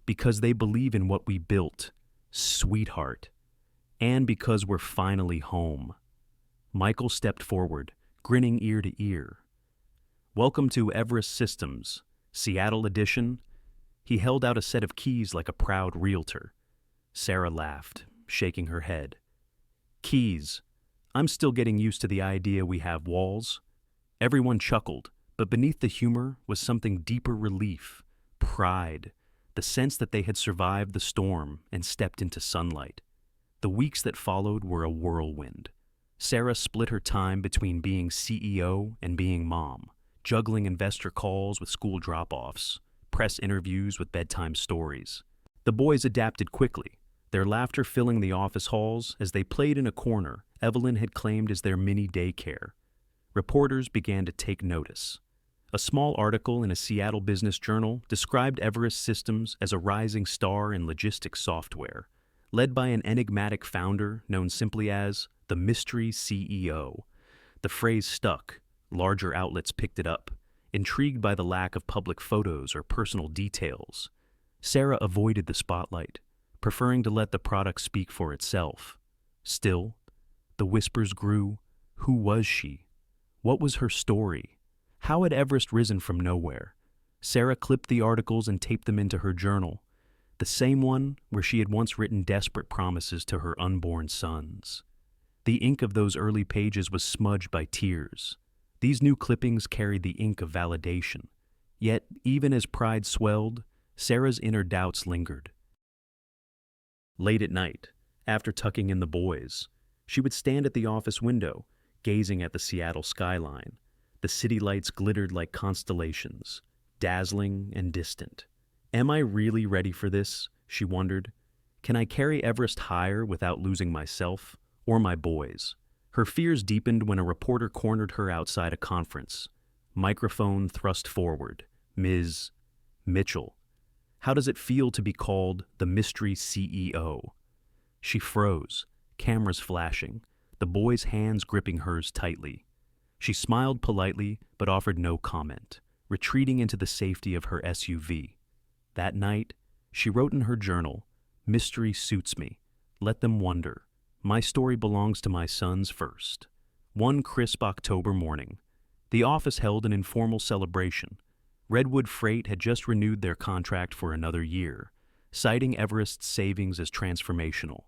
"Because they believe in what we built, sweetheart. And because we're finally home." Michael stepped forward, grinning ear to ear. "Welcome to Everest Systems, Seattle edition." He held out a set of keys like a proud realtor. Sarah laughed, shaking her head. "Keys. I'm still getting used to the idea we have walls." Everyone chuckled, but beneath the humor was something deeper relief, pride, the sense that they had survived the storm and stepped into sunlight. The weeks that followed were a whirlwind. Sarah split her time between being CEO and being mom, juggling investor calls with school drop-offs, press interviews with bedtime stories. The boys adapted quickly, their laughter filling the office halls as they played in a corner Evelyn had claimed as their mini daycare. Reporters began to take notice. A small article in a Seattle business journal described Everest Systems as a rising star in logistics software, led by an enigmatic founder known simply as the Mystery CEO. The phrase stuck. Larger outlets picked it up, intrigued by the lack of public photos or personal details. Sarah avoided the spotlight, preferring to let the product speak for itself. Still, the whispers grew. Who was she? What was her story? How had Everest risen from nowhere? Sarah clipped the articles and taped them into her journal, the same one where she had once written desperate promises to her unborn sons. The ink of those early pages was smudged by tears. These new clippings carried the ink of validation. Yet, even as pride swelled, Sarah's inner doubts lingered. Late at night, after tucking in the boys, she would stand at the office window, gazing at the Seattle skyline. The city lights glittered like constellations, dazzling and distant. Am I really ready for this? She wondered. Can I carry Everest higher without losing myself or my boys? Her fears deepened when a reporter cornered her outside a conference. Microphone thrust forward. "Ms. Mitchell, how does it feel to be called the Mystery CEO?" She froze, cameras flashing, the boy's hands gripping hers tightly. She smiled politely but offered no comment, retreating into the safety of her SUV. That night, she wrote in her journal, "Mystery suits me. Let them wonder. My story belongs to my sons first." One crisp October morning, the office held an informal celebration. Redwood Freight had just renewed their contract for another year, citing Everest's savings as transformational.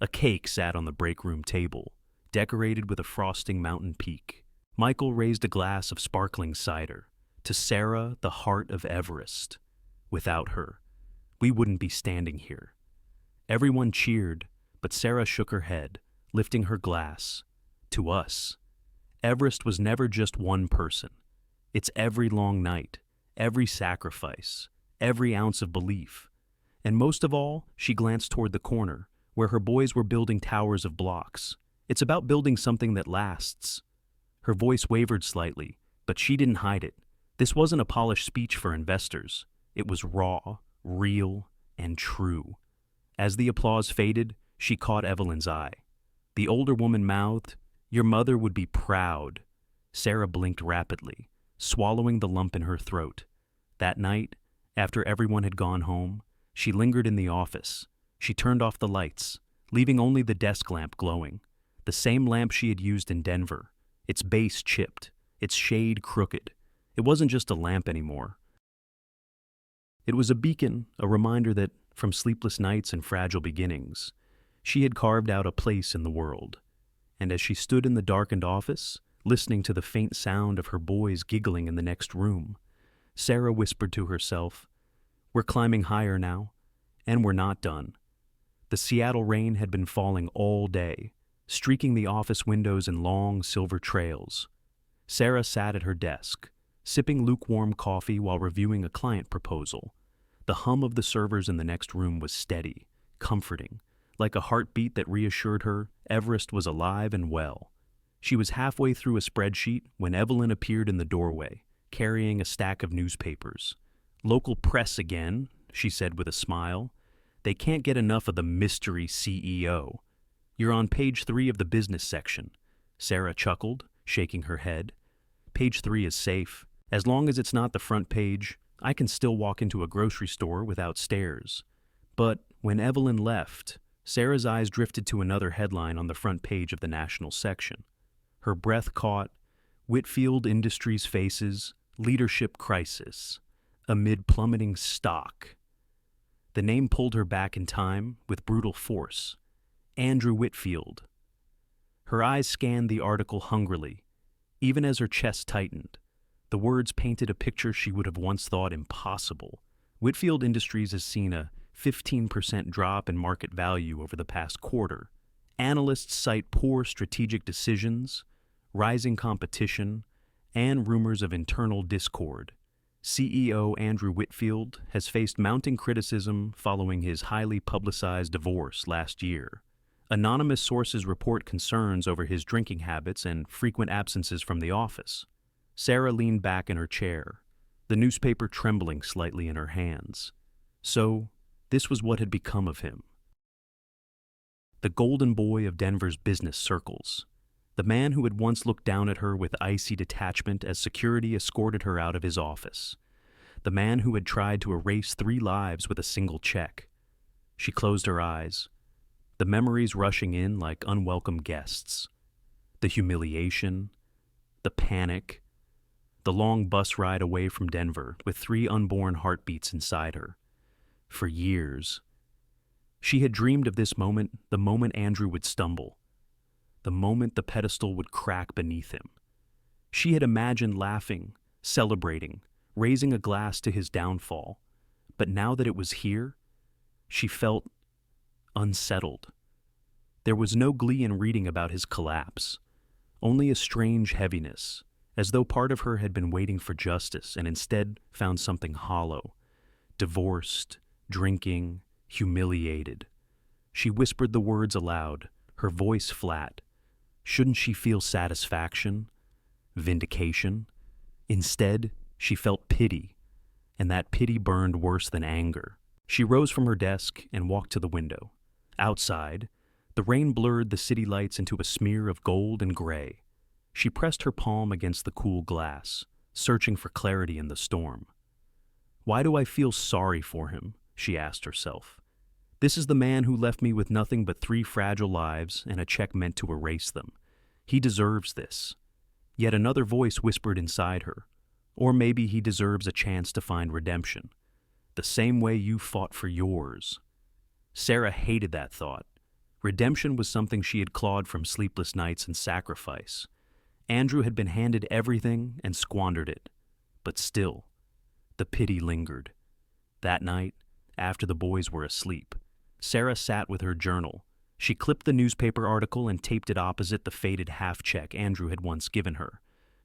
A cake sat on the break room table, decorated with a frosting mountain peak. Michael raised a glass of sparkling cider. To Sarah, the heart of Everest. Without her, we wouldn't be standing here. Everyone cheered, but Sarah shook her head, lifting her glass. To us, Everest was never just one person. It's every long night, every sacrifice, every ounce of belief. And most of all, she glanced toward the corner, where her boys were building towers of blocks. It's about building something that lasts. Her voice wavered slightly, but she didn't hide it. This wasn't a polished speech for investors. It was raw, real, and true. As the applause faded, she caught Evelyn's eye. The older woman mouthed, "Your mother would be proud." Sarah blinked rapidly, swallowing the lump in her throat. That night, after everyone had gone home, she lingered in the office. She turned off the lights, leaving only the desk lamp glowing. The same lamp she had used in Denver, its base chipped, its shade crooked. It wasn't just a lamp anymore. It was a beacon, a reminder that, from sleepless nights and fragile beginnings, she had carved out a place in the world. And as she stood in the darkened office, listening to the faint sound of her boys giggling in the next room. Sarah whispered to herself, "We're climbing higher now, and we're not done." The Seattle rain had been falling all day, streaking the office windows in long silver trails. Sarah sat at her desk, sipping lukewarm coffee while reviewing a client proposal. The hum of the servers in the next room was steady, comforting, like a heartbeat that reassured her Everest was alive and well. She was halfway through a spreadsheet when Evelyn appeared in the doorway, carrying a stack of newspapers. "Local press again," she said with a smile. "They can't get enough of the mystery CEO. You're on page 3 of the business section." Sarah chuckled, shaking her head. "Page 3 is safe. As long as it's not the front page, I can still walk into a grocery store without stairs." But when Evelyn left, Sarah's eyes drifted to another headline on the front page of the national section. Her breath caught, "Whitfield Industries faces leadership crisis amid plummeting stock." The name pulled her back in time with brutal force. Andrew Whitfield. Her eyes scanned the article hungrily, even as her chest tightened. The words painted a picture she would have once thought impossible. Whitfield Industries has seen a 15% drop in market value over the past quarter. Analysts cite poor strategic decisions, rising competition, and rumors of internal discord. CEO Andrew Whitfield has faced mounting criticism following his highly publicized divorce last year. Anonymous sources report concerns over his drinking habits and frequent absences from the office. Sarah leaned back in her chair, the newspaper trembling slightly in her hands. So, this was what had become of him. The golden boy of Denver's business circles. The man who had once looked down at her with icy detachment as security escorted her out of his office. The man who had tried to erase 3 lives with a single check. She closed her eyes, the memories rushing in like unwelcome guests. The humiliation, the panic, the long bus ride away from Denver with 3 unborn heartbeats inside her. For years, she had dreamed of this moment, the moment Andrew would stumble, the moment the pedestal would crack beneath him. She had imagined laughing, celebrating, raising a glass to his downfall. But now that it was here, she felt unsettled. There was no glee in reading about his collapse, only a strange heaviness, as though part of her had been waiting for justice and instead found something hollow. Divorced, drinking, humiliated. She whispered the words aloud, her voice flat. Shouldn't she feel satisfaction? Vindication? Instead, she felt pity, and that pity burned worse than anger. She rose from her desk and walked to the window. Outside, the rain blurred the city lights into a smear of gold and gray. She pressed her palm against the cool glass, searching for clarity in the storm. "Why do I feel sorry for him?" she asked herself. "This is the man who left me with nothing but 3 fragile lives and a check meant to erase them. He deserves this." Yet another voice whispered inside her, "Or maybe he deserves a chance to find redemption, the same way you fought for yours." Sarah hated that thought. Redemption was something she had clawed from sleepless nights and sacrifice. Andrew had been handed everything and squandered it. But still, the pity lingered. That night, after the boys were asleep, Sarah sat with her journal. She clipped the newspaper article and taped it opposite the faded half-check Andrew had once given her.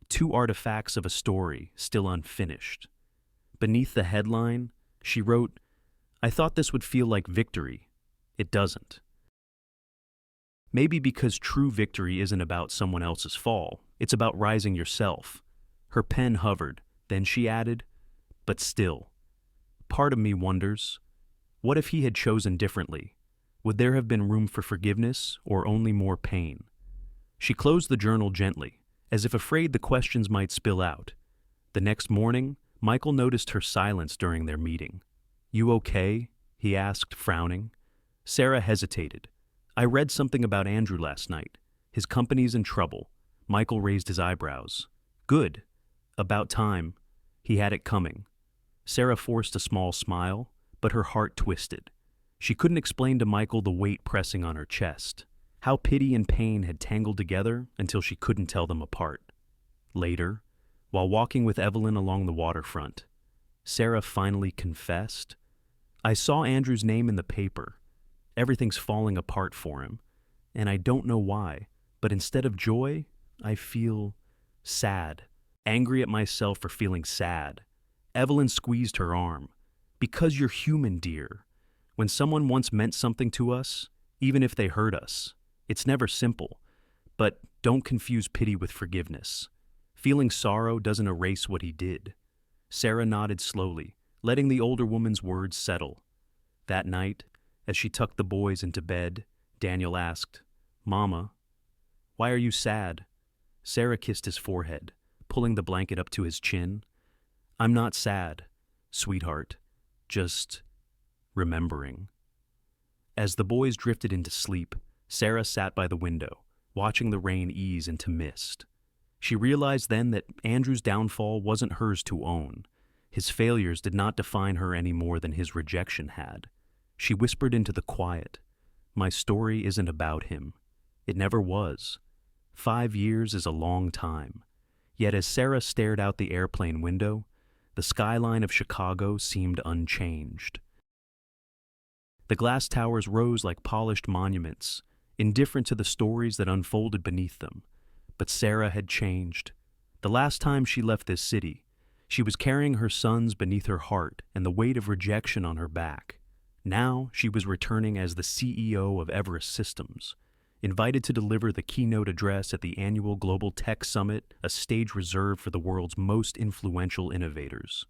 2 artifacts of a story still unfinished. Beneath the headline, she wrote, "I thought this would feel like victory. It doesn't." Maybe because true victory isn't about someone else's fall, it's about rising yourself. Her pen hovered, then she added, "But still, part of me wonders, what if he had chosen differently? Would there have been room for forgiveness or only more pain?" She closed the journal gently, as if afraid the questions might spill out. The next morning, Michael noticed her silence during their meeting. "You okay?" he asked, frowning. Sarah hesitated. "I read something about Andrew last night. His company's in trouble." Michael raised his eyebrows. "Good. About time. He had it coming." Sarah forced a small smile, but her heart twisted. She couldn't explain to Michael the weight pressing on her chest, how pity and pain had tangled together until she couldn't tell them apart. Later, while walking with Evelyn along the waterfront, Sarah finally confessed, "I saw Andrew's name in the paper. Everything's falling apart for him, and I don't know why, but instead of joy, I feel sad, angry at myself for feeling sad." Evelyn squeezed her arm. "Because you're human, dear. When someone once meant something to us, even if they hurt us, it's never simple. But don't confuse pity with forgiveness. Feeling sorrow doesn't erase what he did." Sarah nodded slowly, letting the older woman's words settle. That night, as she tucked the boys into bed, Daniel asked, "Mama, why are you sad?" Sarah kissed his forehead, pulling the blanket up to his chin. "I'm not sad, sweetheart, just remembering." As the boys drifted into sleep, Sarah sat by the window, watching the rain ease into mist. She realized then that Andrew's downfall wasn't hers to own. His failures did not define her any more than his rejection had. She whispered into the quiet, "My story isn't about him. It never was. 5 years is a long time." Yet as Sarah stared out the airplane window, the skyline of Chicago seemed unchanged. The glass towers rose like polished monuments, indifferent to the stories that unfolded beneath them. But Sarah had changed. The last time she left this city, she was carrying her sons beneath her heart and the weight of rejection on her back. Now she was returning as the CEO of Everest Systems, invited to deliver the keynote address at the annual Global Tech Summit, a stage reserved for the world's most influential innovators.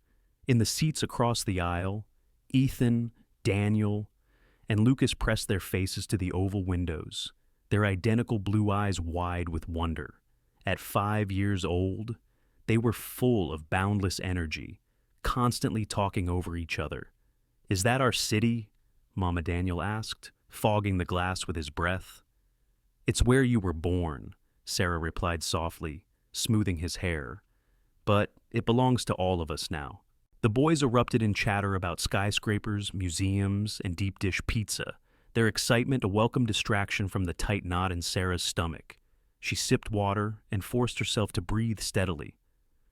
In the seats across the aisle, Ethan, Daniel, and Lucas pressed their faces to the oval windows, their identical blue eyes wide with wonder. At 5 years old, they were full of boundless energy, constantly talking over each other. "Is that our city?" Mama Daniel asked, fogging the glass with his breath. "It's where you were born," Sarah replied softly, smoothing his hair. "But it belongs to all of us now." The boys erupted in chatter about skyscrapers, museums, and deep dish pizza, their excitement a welcome distraction from the tight knot in Sarah's stomach. She sipped water and forced herself to breathe steadily.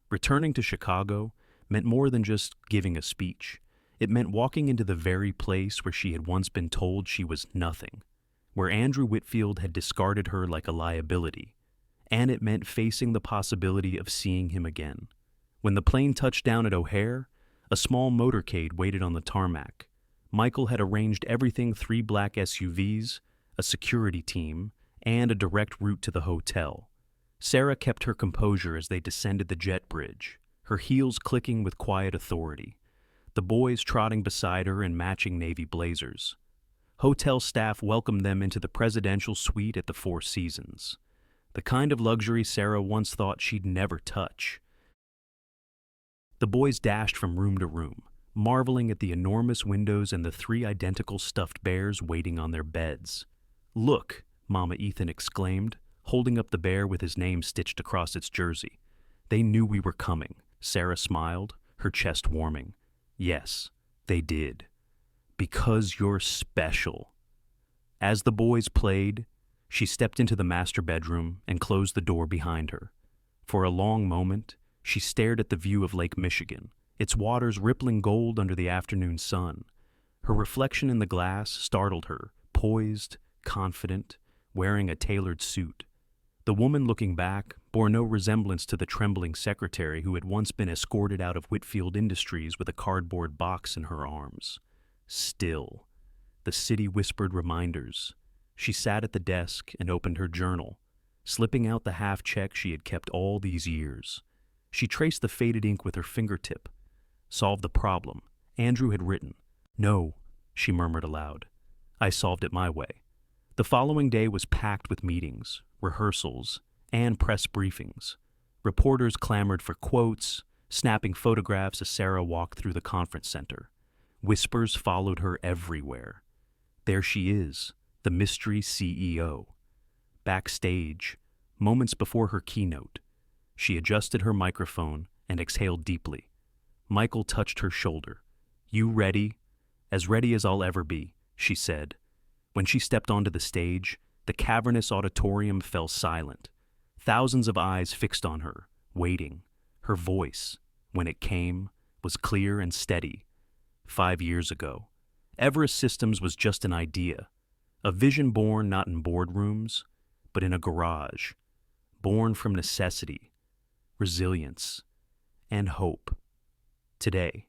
Returning to Chicago meant more than just giving a speech. It meant walking into the very place where she had once been told she was nothing, where Andrew Whitfield had discarded her like a liability, and it meant facing the possibility of seeing him again. When the plane touched down at O'Hare, a small motorcade waited on the tarmac. Michael had arranged everything: 3 black SUVs, a security team, and a direct route to the hotel. Sarah kept her composure as they descended the jet bridge, her heels clicking with quiet authority, the boys trotting beside her in matching navy blazers. Hotel staff welcomed them into the presidential suite at the Four Seasons, the kind of luxury Sarah once thought she'd never touch. The boys dashed from room to room, marveling at the enormous windows and the 3 identical stuffed bears waiting on their beds. "Look," Mama Ethan exclaimed, holding up the bear with his name stitched across its jersey. "They knew we were coming," Sarah smiled, her chest warming. "Yes, they did. Because you're special." As the boys played, she stepped into the master bedroom and closed the door behind her. For a long moment, she stared at the view of Lake Michigan, its waters rippling gold under the afternoon sun. Her reflection in the glass startled her, poised, confident, wearing a tailored suit. The woman looking back bore no resemblance to the trembling secretary who had once been escorted out of Whitfield Industries with a cardboard box in her arms. Still, the city whispered reminders. She sat at the desk and opened her journal, slipping out the half check she had kept all these years. She traced the faded ink with her fingertip. Solved the problem. Andrew had written. "No," she murmured aloud. "I solved it my way." The following day was packed with meetings, rehearsals, and press briefings. Reporters clamored for quotes, snapping photographs as Sarah walked through the conference center. Whispers followed her everywhere. There she is, the mystery CEO. Backstage, moments before her keynote, she adjusted her microphone and exhaled deeply. Michael touched her shoulder. "You ready?" "As ready as I'll ever be," she said. When she stepped onto the stage, the cavernous auditorium fell silent. Thousands of eyes fixed on her, waiting. Her voice, when it came, was clear and steady. 5 years ago, Everest Systems was just an idea, a vision born not in boardrooms, but in a garage, born from necessity, resilience, and hope. Today,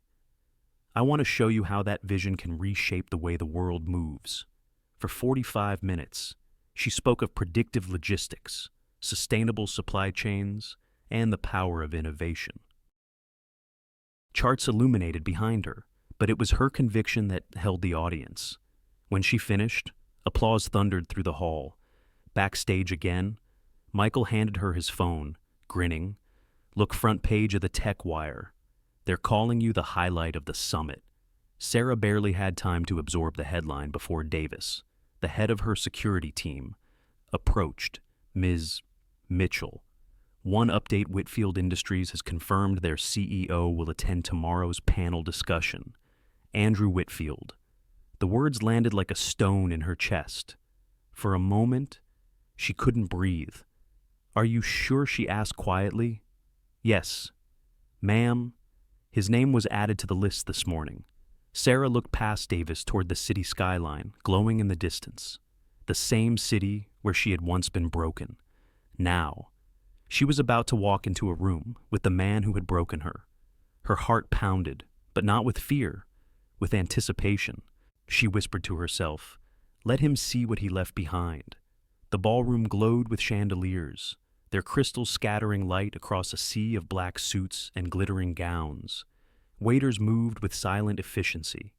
I want to show you how that vision can reshape the way the world moves. For 45 minutes, she spoke of predictive logistics, sustainable supply chains, and the power of innovation. Charts illuminated behind her, but it was her conviction that held the audience. When she finished, applause thundered through the hall. Backstage again, Michael handed her his phone, grinning. "Look, front page of the Tech Wire. They're calling you the highlight of the summit." Sarah barely had time to absorb the headline before Davis, the head of her security team, approached Ms. Mitchell. "One update: Whitfield Industries has confirmed their CEO will attend tomorrow's panel discussion. Andrew Whitfield." The words landed like a stone in her chest. For a moment, she couldn't breathe. "Are you sure?" she asked quietly. "Yes, ma'am." His name was added to the list this morning. Sarah looked past Davis toward the city skyline, glowing in the distance. The same city where she had once been broken. Now, she was about to walk into a room with the man who had broken her. Her heart pounded, but not with fear, with anticipation. She whispered to herself, "Let him see what he left behind." The ballroom glowed with chandeliers, their crystals scattering light across a sea of black suits and glittering gowns. Waiters moved with silent efficiency,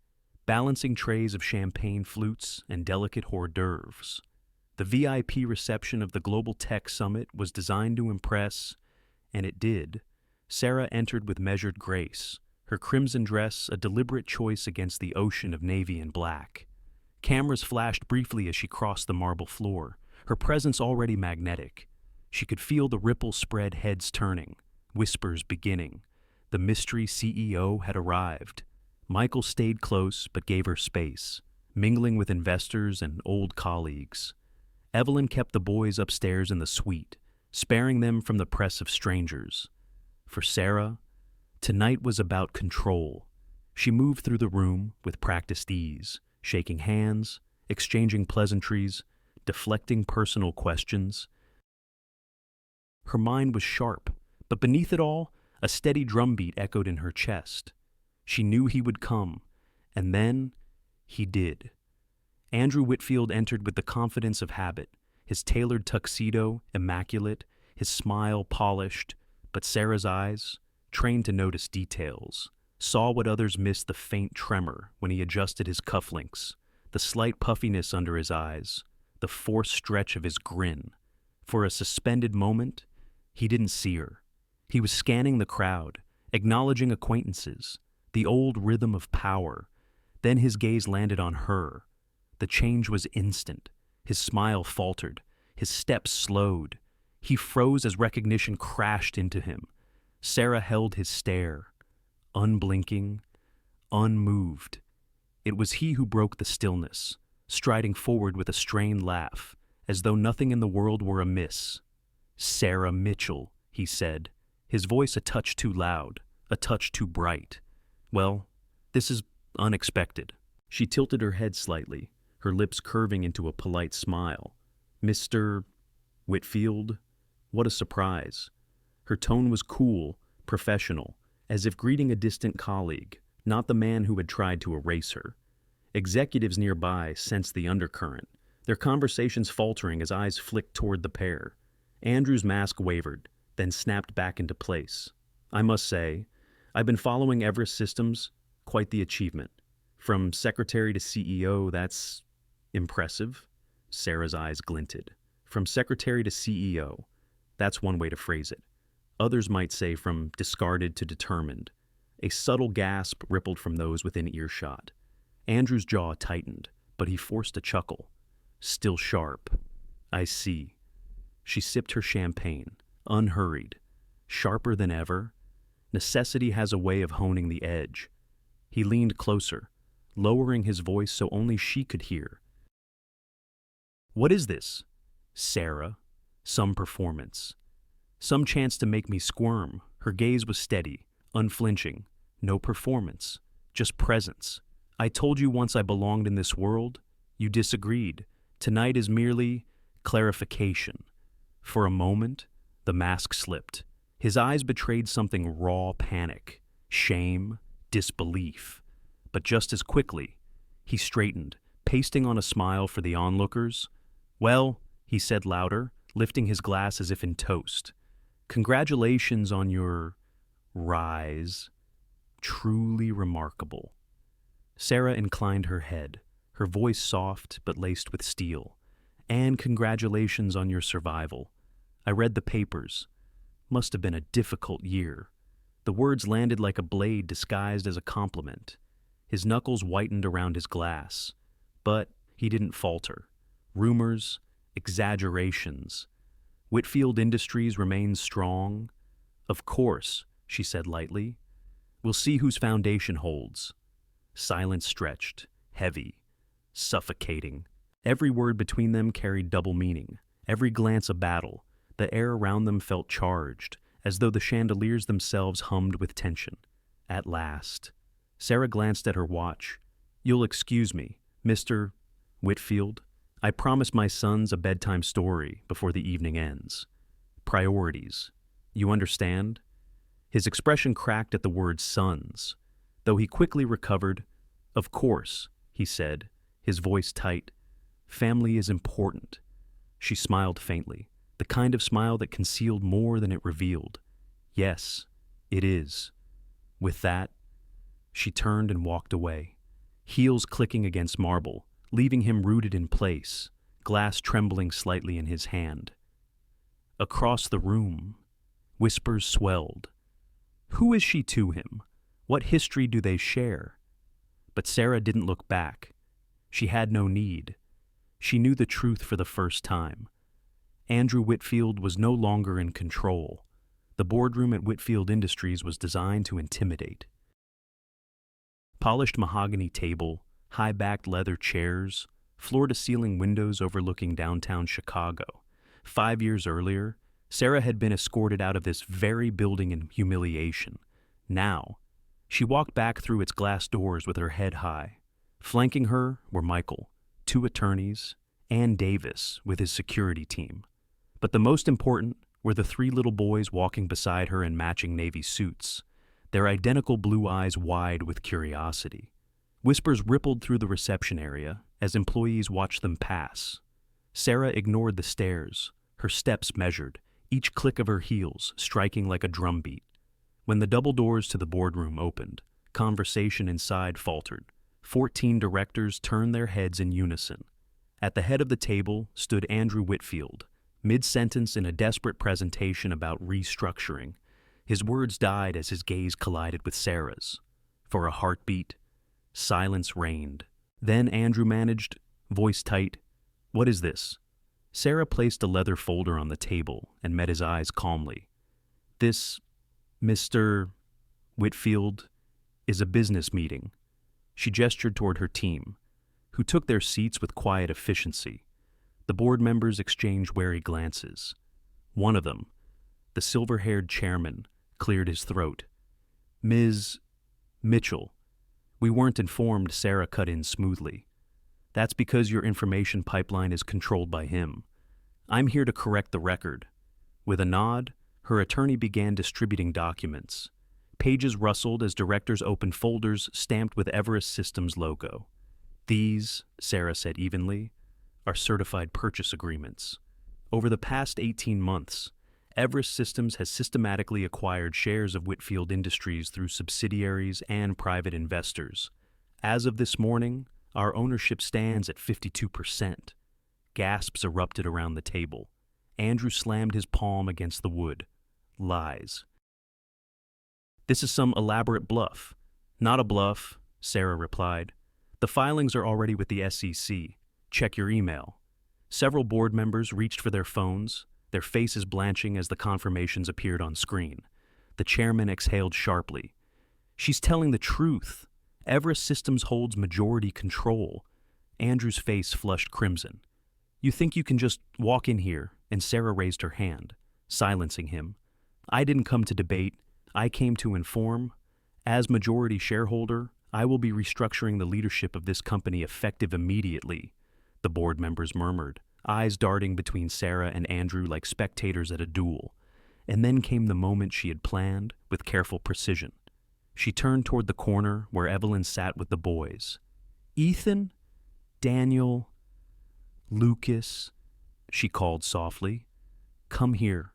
balancing trays of champagne flutes and delicate hors d'oeuvres. The VIP reception of the Global Tech Summit was designed to impress, and it did. Sarah entered with measured grace, her crimson dress a deliberate choice against the ocean of navy and black. Cameras flashed briefly as she crossed the marble floor, her presence already magnetic. She could feel the ripples spread, heads turning, whispers beginning. The mystery CEO had arrived. Michael stayed close but gave her space, mingling with investors and old colleagues. Evelyn kept the boys upstairs in the suite, sparing them from the press of strangers. For Sarah, tonight was about control. She moved through the room with practiced ease, shaking hands, exchanging pleasantries, deflecting personal questions. Her mind was sharp, but beneath it all, a steady drumbeat echoed in her chest. She knew he would come, and then he did. Andrew Whitfield entered with the confidence of habit, his tailored tuxedo immaculate, his smile polished, but Sarah's eyes, trained to notice details, saw what others missed: the faint tremor when he adjusted his cufflinks, the slight puffiness under his eyes, the forced stretch of his grin. For a suspended moment, he didn't see her. He was scanning the crowd, acknowledging acquaintances, the old rhythm of power. Then his gaze landed on her. The change was instant. His smile faltered. His steps slowed. He froze as recognition crashed into him. Sarah held his stare, unblinking, unmoved. It was he who broke the stillness, striding forward with a strained laugh, as though nothing in the world were amiss. "Sarah Mitchell," he said, his voice a touch too loud, a touch too bright. "Well, this is unexpected." She tilted her head slightly, her lips curving into a polite smile. "Mr. Whitfield? What a surprise." Her tone was cool, professional, as if greeting a distant colleague, not the man who had tried to erase her. Executives nearby sensed the undercurrent, their conversations faltering as eyes flicked toward the pair. Andrew's mask wavered, then snapped back into place. "I must say, I've been following Everest Systems. Quite the achievement. From secretary to CEO, that's impressive." Sarah's eyes glinted. "From secretary to CEO, that's one way to phrase it. Others might say from discarded to determined." A subtle gasp rippled from those within earshot. Andrew's jaw tightened, but he forced a chuckle. "Still sharp. I see." She sipped her champagne, unhurried. Sharper than ever? Necessity has a way of honing the edge. He leaned closer, lowering his voice so only she could hear. "What is this, Sarah? Some performance?" Some chance to make me squirm. Her gaze was steady, unflinching. No performance, just presence. I told you once I belonged in this world. You disagreed. Tonight is merely clarification. For a moment, the mask slipped. His eyes betrayed something raw panic, shame, disbelief. But just as quickly, he straightened, pasting on a smile for the onlookers. Well, he said louder, lifting his glass as if in toast. Congratulations on your rise. Truly remarkable. Sarah inclined her head, her voice soft but laced with steel. And congratulations on your survival. I read the papers. Must have been a difficult year. The words landed like a blade disguised as a compliment. His knuckles whitened around his glass. But he didn't falter. Rumors, exaggerations. Whitfield Industries remains strong. Of course, she said lightly. We'll see whose foundation holds. Silence stretched, heavy, suffocating. Every word between them carried double meaning, every glance a battle. The air around them felt charged, as though the chandeliers themselves hummed with tension. At last, Sarah glanced at her watch. You'll excuse me, Mr. Whitfield. I promised my sons a bedtime story before the evening ends. Priorities. You understand? His expression cracked at the word sons, though he quickly recovered. Of course, he said, his voice tight. Family is important. She smiled faintly, the kind of smile that concealed more than it revealed. Yes, it is. With that, she turned and walked away, heels clicking against marble, leaving him rooted in place, glass trembling slightly in his hand. Across the room, whispers swelled. Who is she to him? What history do they share? But Sarah didn't look back. She had no need. She knew the truth for the first time. Andrew Whitfield was no longer in control. The boardroom at Whitfield Industries was designed to intimidate. Polished mahogany table, high-backed leather chairs, floor-to-ceiling windows overlooking downtown Chicago. 5 years earlier, Sarah had been escorted out of this very building in humiliation. Now, she walked back through its glass doors with her head high. Flanking her were Michael, 2 attorneys, and Davis with his security team. But the most important were the 3 little boys walking beside her in matching navy suits, their identical blue eyes wide with curiosity. Whispers rippled through the reception area as employees watched them pass. Sarah ignored the stares, her steps measured, each click of her heels striking like a drumbeat. When the double doors to the boardroom opened, conversation inside faltered. 14 directors turned their heads in unison. At the head of the table stood Andrew Whitfield, mid-sentence in a desperate presentation about restructuring. His words died as his gaze collided with Sarah's. For a heartbeat, silence reigned. Then Andrew managed, voice tight, "What is this?" Sarah placed a leather folder on the table and met his eyes calmly. "This, Mr. Whitfield, is a business meeting." She gestured toward her team, who took their seats with quiet efficiency. The board members exchanged wary glances. One of them, the silver-haired chairman, cleared his throat. "Ms. Mitchell, we weren't informed," Sarah cut in smoothly. "That's because your information pipeline is controlled by him. I'm here to correct the record." With a nod, her attorney began distributing documents. Pages rustled as directors opened folders stamped with Everest Systems logo. "These," Sarah said evenly, "are certified purchase agreements. Over the past 18 months, Everest Systems has systematically acquired shares of Whitfield Industries through subsidiaries and private investors. As of this morning, our ownership stands at 52%. Gasps erupted around the table. Andrew slammed his palm against the wood. "Lies. This is some elaborate bluff." "Not a bluff," Sarah replied. "The filings are already with the SEC. Check your email." Several board members reached for their phones, their faces blanching as the confirmations appeared on screen. The chairman exhaled sharply. "She's telling the truth. Everest Systems holds majority control." Andrew's face flushed crimson. "You think you can just walk in here?" And Sarah raised her hand. silencing him. "I didn't come to debate. I came to inform. As majority shareholder, I will be restructuring the leadership of this company effective immediately," the board members murmured, eyes darting between Sarah and Andrew like spectators at a duel. And then came the moment she had planned with careful precision. She turned toward the corner where Evelyn sat with the boys. "Ethan, Daniel, Lucas," she called softly. "Come here."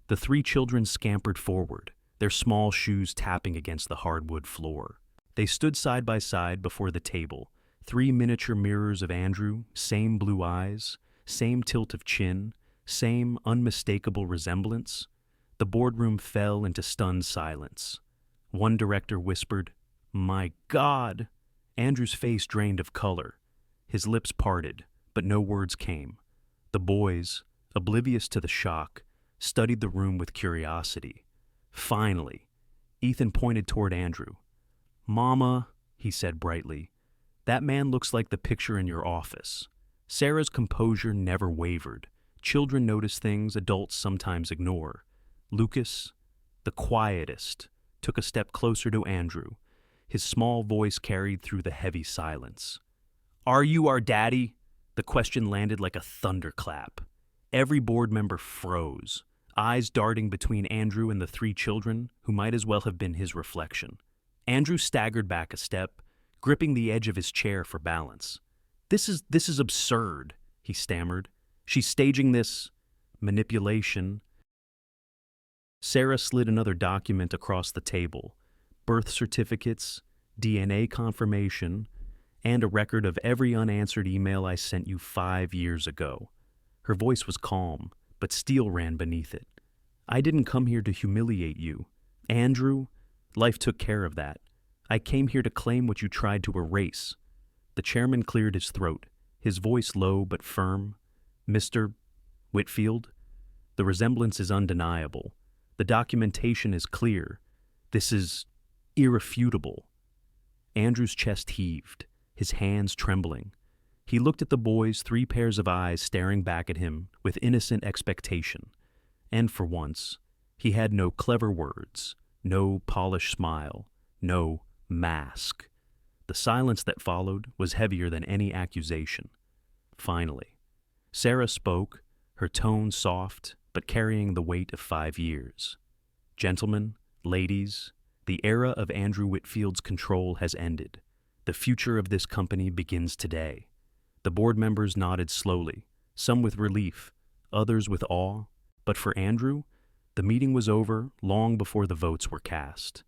The three children scampered forward, their small shoes tapping against the hardwood floor. They stood side by side before the table, three miniature mirrors of Andrew, same blue eyes, same tilt of chin, same unmistakable resemblance. The boardroom fell into stunned silence. One director whispered, "My God!" Andrew's face drained of color. His lips parted, but no words came. The boys, oblivious to the shock, studied the room with curiosity. Finally, Ethan pointed toward Andrew. "Mama," he said brightly, "that man looks like the picture in your office." Sarah's composure never wavered. Children notice things adults sometimes ignore. Lucas, the quietest, took a step closer to Andrew. His small voice carried through the heavy silence. "Are you our daddy?" The question landed like a thunderclap. Every board member froze, eyes darting between Andrew and the three children, who might as well have been his reflection. Andrew staggered back a step, gripping the edge of his chair for balance. This is absurd," he stammered. "She's staging this manipulation." Sarah slid another document across the table, birth certificates, DNA confirmation, and a record of every unanswered email I sent you 5 years ago. Her voice was calm, but steel ran beneath it. "I didn't come here to humiliate you. Andrew, life took care of that. I came here to claim what you tried to erase." The chairman cleared his throat, his voice low but firm. "Mr. Whitfield, the resemblance is undeniable. The documentation is clear. This is irrefutable." Andrew's chest heaved, his hands trembling. He looked at the boys, three pairs of eyes staring back at him with innocent expectation. And for once, he had no clever words, no polished smile, no mask. The silence that followed was heavier than any accusation. Finally, Sarah spoke, her tone soft but carrying the weight of 5 years. "Gentlemen, ladies, the era of Andrew Whitfield's control has ended. The future of this company begins today." The board members nodded slowly, some with relief, others with awe. But for Andrew, the meeting was over long before the votes were cast.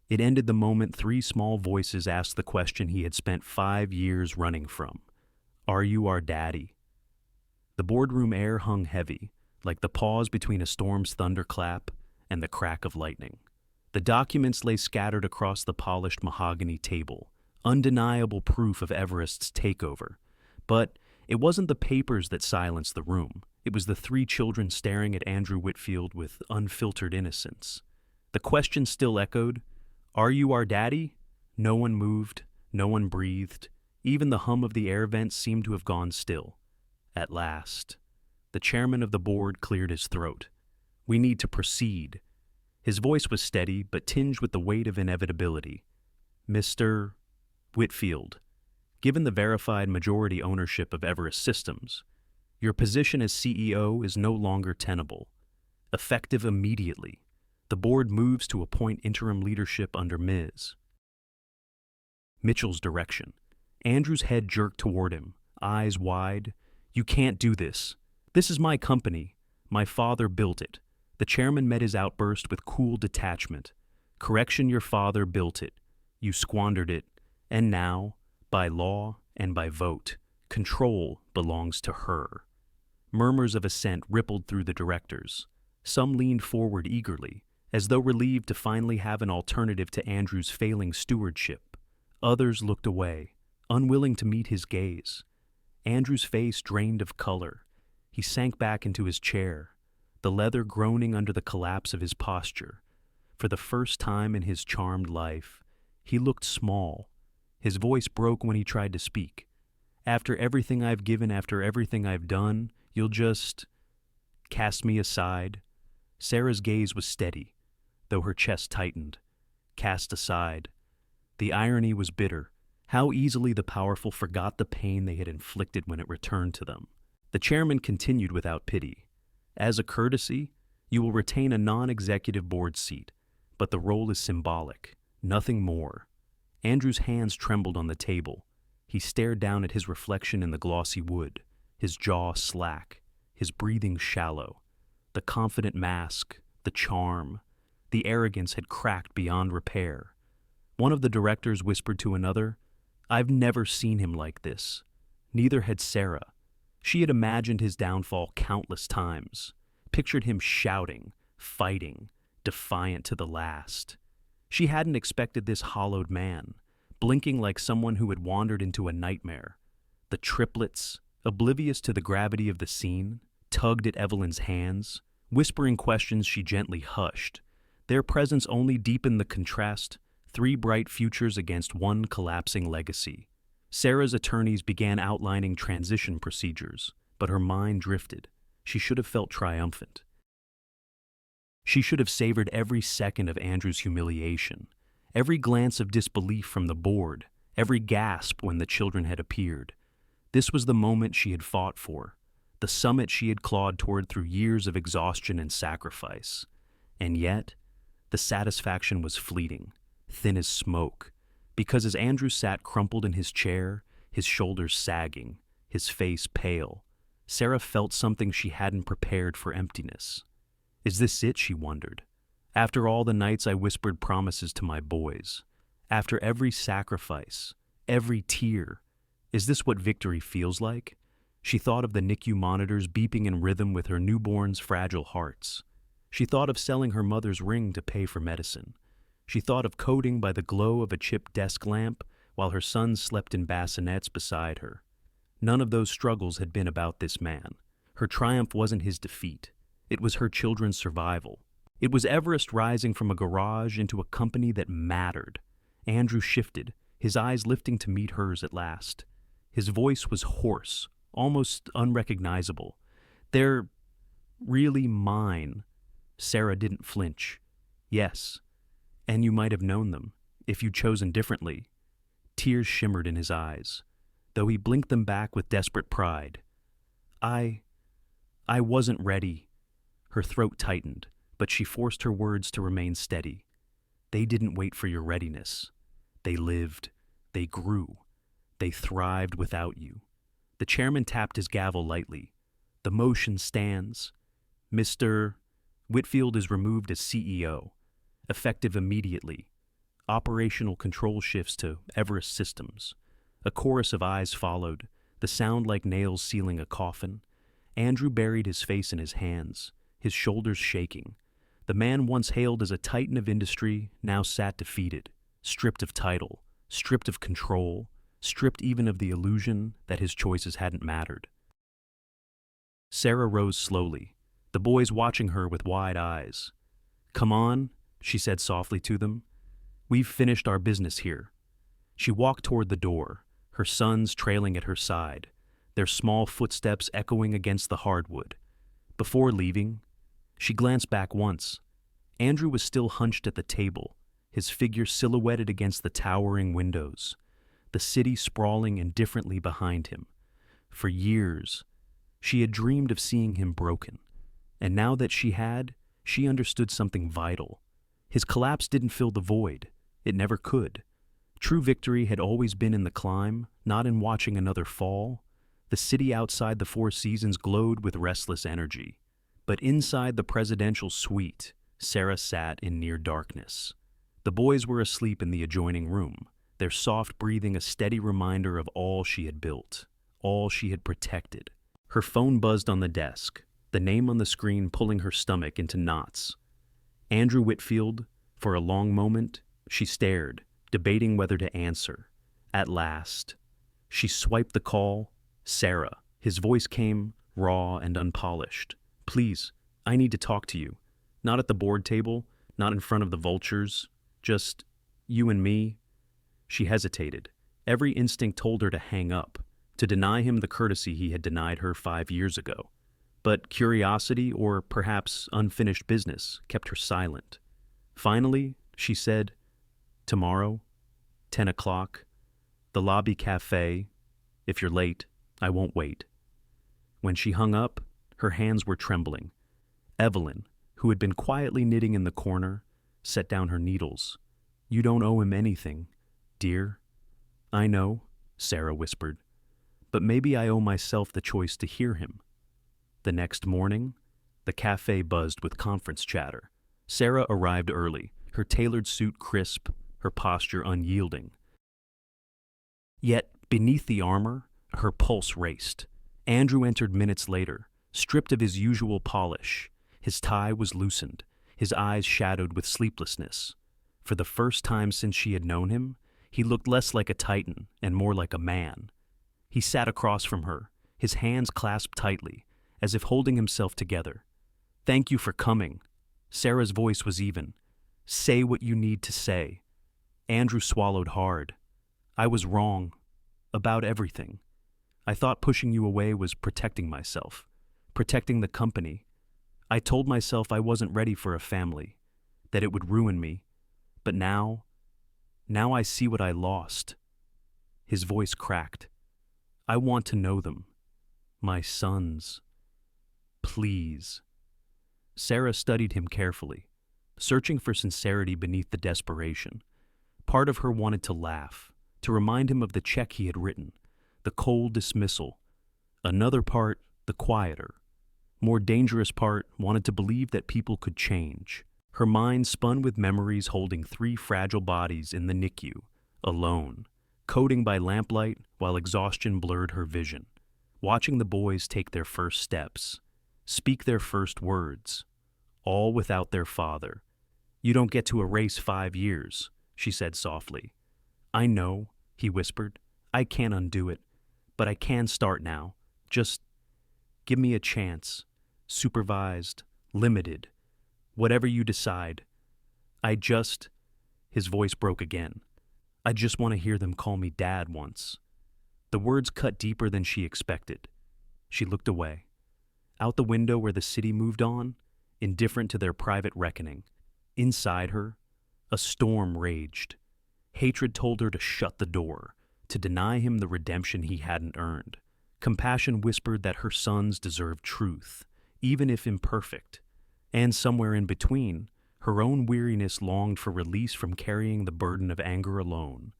It ended the moment three small voices asked the question he had spent 5 years running from. "Are you our daddy?" The boardroom air hung heavy, like the pause between a storm's thunderclap and the crack of lightning. The documents lay scattered across the polished mahogany table, undeniable proof of Everest's takeover. But it wasn't the papers that silenced the room. It was the three children staring at Andrew Whitfield with unfiltered innocence. The question still echoed, "Are you our daddy?" No one moved, no one breathed. Even the hum of the air vents seemed to have gone still. At last, the chairman of the board cleared his throat. "We need to proceed." His voice was steady, but tinged with the weight of inevitability. "Mr. Whitfield, given the verified majority ownership of Everest Systems, your position as CEO is no longer tenable. Effective immediately, the board moves to appoint interim leadership under Ms. Mitchell's direction." Andrew's head jerked toward him, eyes wide. "You can't do this. This is my company. My father built it." The chairman met his outburst with cool detachment. "Correction, your father built it. You squandered it. And now, by law and by vote, control belongs to her." Murmurs of assent rippled through the directors. Some leaned forward eagerly, as though relieved to finally have an alternative to Andrew's failing stewardship. Others looked away, unwilling to meet his gaze. Andrew's face drained of color. He sank back into his chair, the leather groaning under the collapse of his posture. For the first time in his charmed life, he looked small. His voice broke when he tried to speak. "After everything I've given, after everything I've done, you'll just cast me aside?" Sarah's gaze was steady, though her chest tightened, cast aside. The irony was bitter. How easily the powerful forgot the pain they had inflicted when it returned to them. The chairman continued without pity. As a courtesy, you will retain a non-executive board seat, but the role is symbolic, nothing more. Andrew's hands trembled on the table. He stared down at his reflection in the glossy wood, his jaw slack, his breathing shallow. The confident mask, the charm, the arrogance had cracked beyond repair. One of the directors whispered to another, "I've never seen him like this." Neither had Sarah. She had imagined his downfall countless times, pictured him shouting, fighting, defiant to the last. She hadn't expected this hollowed man, blinking like someone who had wandered into a nightmare. The triplets, oblivious to the gravity of the scene, tugged at Evelyn's hands, whispering questions she gently hushed. Their presence only deepened the contrast, three bright futures against one collapsing legacy. Sarah's attorneys began outlining transition procedures, but her mind drifted. She should have felt triumphant. She should have savored every second of Andrew's humiliation, every glance of disbelief from the board, every gasp when the children had appeared. This was the moment she had fought for, the summit she had clawed toward through years of exhaustion and sacrifice. And yet, the satisfaction was fleeting, thin as smoke, because as Andrew sat crumpled in his chair, his shoulders sagging, his face pale, Sarah felt something she hadn't prepared for: emptiness. Is this it, she wondered? After all the nights I whispered promises to my boys, after every sacrifice, every tear, is this what victory feels like? She thought of the NICU monitors beeping in rhythm with her newborn's fragile hearts. She thought of selling her mother's ring to pay for medicine. She thought of coding by the glow of a chipped desk lamp while her sons slept in bassinets beside her. None of those struggles had been about this man. Her triumph wasn't his defeat. It was her children's survival. It was Everest rising from a garage into a company that mattered. Andrew shifted, his eyes lifting to meet hers at last. His voice was hoarse, almost unrecognizable. "They're really mine." Sarah didn't flinch. "Yes, and you might have known them, if you'd chosen differently." Tears shimmered in his eyes, though he blinked them back with desperate pride. I wasn't ready." Her throat tightened, but she forced her words to remain steady. "They didn't wait for your readiness. They lived, they grew, they thrived without you." The chairman tapped his gavel lightly. "The motion stands. Mr. Whitfield is removed as CEO, effective immediately. Operational control shifts to Everest Systems." A chorus of eyes followed, the sound like nails sealing a coffin. Andrew buried his face in his hands, his shoulders shaking. The man once hailed as a titan of industry now sat defeated, stripped of title, stripped of control, stripped even of the illusion that his choices hadn't mattered. Sarah rose slowly, the boys watching her with wide eyes. "Come on," she said softly to them. "We've finished our business here." She walked toward the door, her sons trailing at her side, their small footsteps echoing against the hardwood. Before leaving, she glanced back once. Andrew was still hunched at the table, his figure silhouetted against the towering windows, the city sprawling indifferently behind him. For years, she had dreamed of seeing him broken, and now that she had, she understood something vital. His collapse didn't fill the void. It never could. True victory had always been in the climb, not in watching another fall. The city outside the Four Seasons glowed with restless energy. But inside the presidential suite, Sarah sat in near darkness. The boys were asleep in the adjoining room, their soft breathing a steady reminder of all she had built, all she had protected. Her phone buzzed on the desk, the name on the screen pulling her stomach into knots. Andrew Whitfield. For a long moment, she stared, debating whether to answer. At last, she swiped the call. "Sarah." His voice came, raw and unpolished. "Please, I need to talk to you. Not at the board table, not in front of the vultures. Just you and me." She hesitated. Every instinct told her to hang up, to deny him the courtesy he had denied her 5 years ago. but curiosity or perhaps unfinished business kept her silent. Finally, she said, "Tomorrow, 10 o'clock, the lobby cafe. If you're late, I won't wait." When she hung up, her hands were trembling. Evelyn, who had been quietly knitting in the corner, set down her needles. "You don't owe him anything, dear." "I know," Sarah whispered, "but maybe I owe myself the choice to hear him." The next morning, the cafe buzzed with conference chatter. Sarah arrived early, her tailored suit crisp, her posture unyielding. Yet, beneath the armor, her pulse raced. Andrew entered minutes later, stripped of his usual polish. His tie was loosened, his eyes shadowed with sleeplessness. For the first time since she had known him, he looked less like a titan and more like a man. He sat across from her, his hands clasped tightly, as if holding himself together. "Thank you for coming." Sarah's voice was even. "Say what you need to say." Andrew swallowed hard. "I was wrong. About everything. I thought pushing you away was protecting myself, protecting the company. I told myself I wasn't ready for a family, that it would ruin me. But now I see what I lost." His voice cracked. "I want to know them. My sons. Please." Sarah studied him carefully, searching for sincerity beneath the desperation. Part of her wanted to laugh, to remind him of the check he had written, the cold dismissal. Another part, the quieter, more dangerous part, wanted to believe that people could change. Her mind spun with memories holding 3 fragile bodies in the NICU, alone, coding by lamplight while exhaustion blurred her vision, watching the boys take their first steps, speak their first words, all without their father. "You don't get to erase 5 years, she said softly. "I know," he whispered. "I can't undo it, but I can start now. Just give me a chance. Supervised, limited, whatever you decide. His voice broke again. "I just want to hear them call me Dad once." The words cut deeper than she expected. She looked away. Out the window where the city moved on, indifferent to their private reckoning. Inside her, a storm raged. Hatred told her to shut the door, to deny him the redemption he hadn't earned. Compassion whispered that her sons deserved truth, even if imperfect. And somewhere in between, her own weariness longed for release from carrying the burden of anger alone.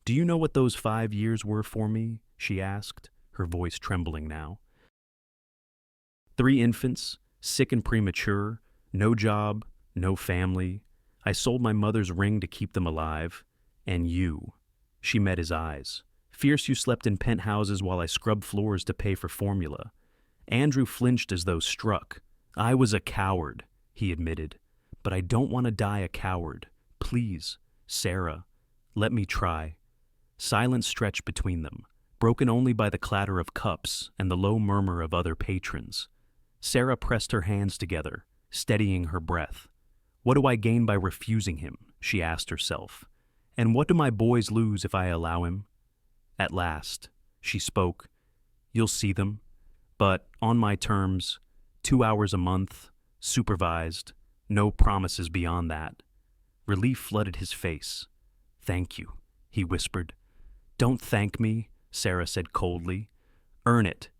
"Do you know what those 5 years were for me?" she asked, her voice trembling now. 3 infants, sick and premature, no job, no family. I sold my mother's ring to keep them alive. And you. She met his eyes. "Fierce you slept in penthouses while I scrubbed floors to pay for formula." Andrew flinched as though struck. "I was a coward," he admitted. "But I don't want to die a coward. Please, Sarah, let me try." Silence stretched between them, broken only by the clatter of cups and the low murmur of other patrons. Sarah pressed her hands together, steadying her breath. "What do I gain by refusing him?" she asked herself. "And what do my boys lose if I allow him?" At last, she spoke. "You'll see them, but on my terms, 2 hours a month, supervised, no promises beyond that." Relief flooded his face. "Thank you," he whispered. "Don't thank me," Sarah said coldly. "Earn it."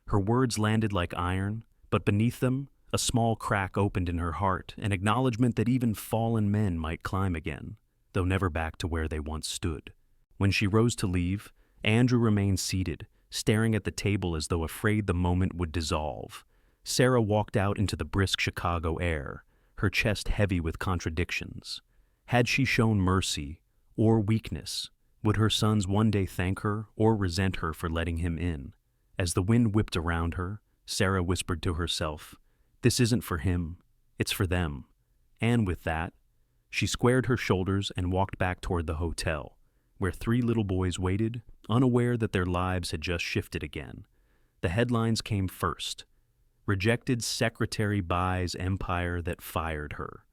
Her words landed like iron, but beneath them, a small crack opened in her heart, an acknowledgement that even fallen men might climb again, though never back to where they once stood. When she rose to leave, Andrew remained seated, staring at the table as though afraid the moment would dissolve. Sarah walked out into the brisk Chicago air, her chest heavy with contradictions. Had she shown mercy or weakness? Would her sons one day thank her or resent her for letting him in? As the wind whipped around her, Sarah whispered to herself, "This isn't for him, it's for them." And with that, she squared her shoulders and walked back toward the hotel, where 3 little boys waited, unaware that their lives had just shifted again. The headlines came first. Rejected secretary buys empire that fired her.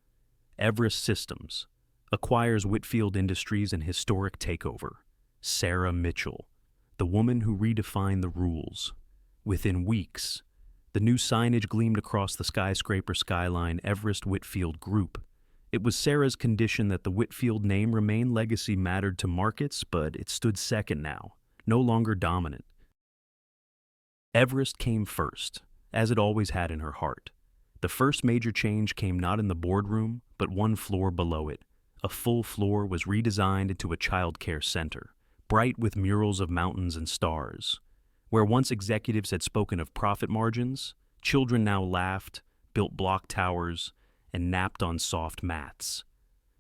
Everest Systems acquires Whitfield Industries in historic takeover. Sarah Mitchell, the woman who redefined the rules. Within weeks, The new signage gleamed across the skyscraper skyline, Everest Whitfield Group. It was Sarah's condition that the Whitfield name remain legacy mattered to markets, but it stood second now, no longer dominant. Everest came first, as it always had in her heart. The first major change came not in the boardroom, but one floor below it. A full floor was redesigned into a childcare center, bright with murals of mountains and stars. Where once executives had spoken of profit margins, children now laughed, built block towers, and napped on soft mats.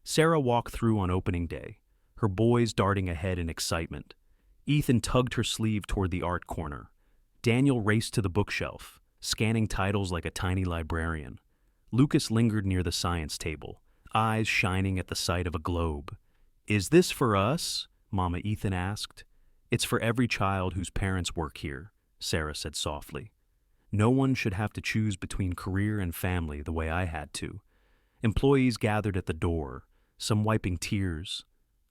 Sarah walked through on opening day, her boys darting ahead in excitement. Ethan tugged her sleeve toward the art corner. Daniel raced to the bookshelf, scanning titles like a tiny librarian. Lucas lingered near the science table, eyes shining at the sight of a globe. "Is this for us?" Mama Ethan asked. "It's for every child whose parents work here," Sarah said softly. "No one should have to choose between career and family the way I had to." Employees gathered at the door, some wiping tears.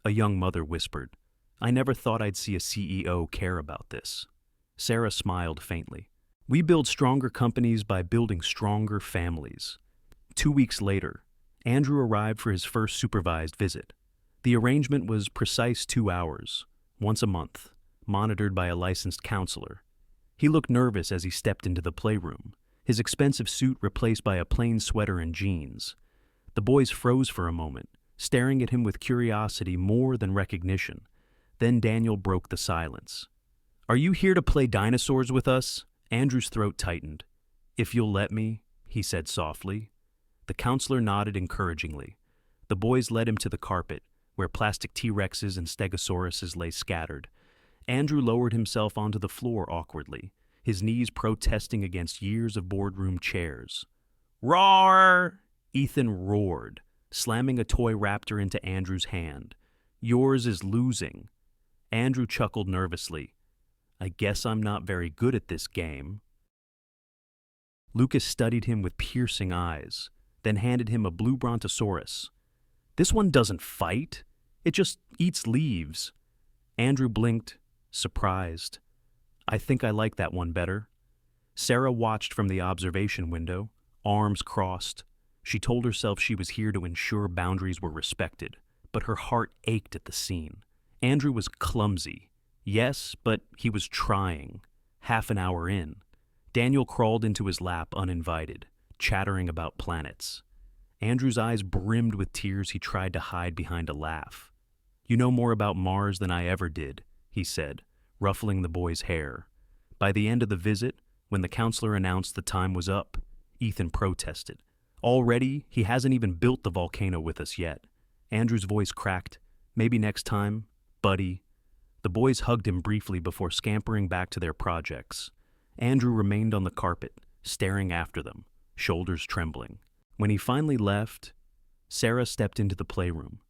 A young mother whispered, "I never thought I'd see a CEO care about this." Sarah smiled faintly. "We build stronger companies by building stronger families." 2 weeks later, Andrew arrived for his first supervised visit. The arrangement was precise 2 hours, once a month, monitored by a licensed counselor. He looked nervous as he stepped into the playroom, his expensive suit replaced by a plain sweater and jeans. The boys froze for a moment, staring at him with curiosity more than recognition. Then Daniel broke the silence. "Are you here to play dinosaurs with us?" Andrew's throat tightened. "If you'll let me," he said softly. The counselor nodded encouragingly. The boys led him to the carpet, where plastic T-Rexes and Stegosauruses lay scattered. Andrew lowered himself onto the floor awkwardly, his knees protesting against years of boardroom chairs. "Roar!" Ethan roared, slamming a toy raptor into Andrew's hand. "Yours is losing." Andrew chuckled nervously. "I guess I'm not very good at this game." Lucas studied him with piercing eyes, then handed him a blue brontosaurus. "This one doesn't fight. It just eats leaves." Andrew blinked, surprised. "I think I like that one better." Sarah watched from the observation window, arms crossed. She told herself she was here to ensure boundaries were respected, but her heart ached at the scene. Andrew was clumsy. Yes, but he was trying. Half an hour in, Daniel crawled into his lap uninvited, chattering about planets. Andrew's eyes brimmed with tears he tried to hide behind a laugh. "You know more about Mars than I ever did," he said, ruffling the boy's hair. By the end of the visit, when the counselor announced the time was up, Ethan protested. "Already, he hasn't even built the volcano with us yet." Andrew's voice cracked. "Maybe next time, buddy." The boys hugged him briefly before scampering back to their projects. Andrew remained on the carpet, staring after them, shoulders trembling. When he finally left, Sarah stepped into the playroom.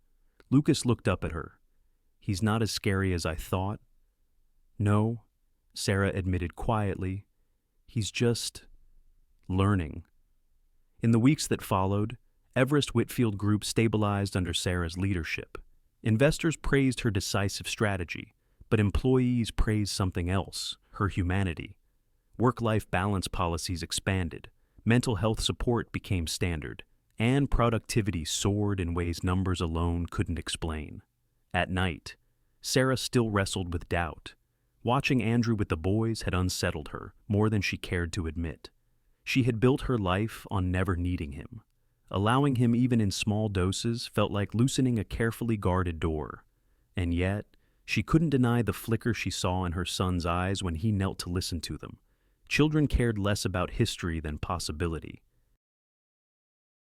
Lucas looked up at her. "He's not as scary as I thought." "No," Sarah admitted quietly. "He's just learning." In the weeks that followed, Everest Whitfield Group stabilized under Sarah's leadership. Investors praised her decisive strategy, but employees praised something else, her humanity. Work-life balance policies expanded, mental health support became standard, and productivity soared in ways numbers alone couldn't explain. At night, Sarah still wrestled with doubt. Watching Andrew with the boys had unsettled her more than she cared to admit. She had built her life on never needing him. Allowing him even in small doses felt like loosening a carefully guarded door. And yet, she couldn't deny the flicker she saw in her son's eyes when he knelt to listen to them. Children cared less about history than possibility.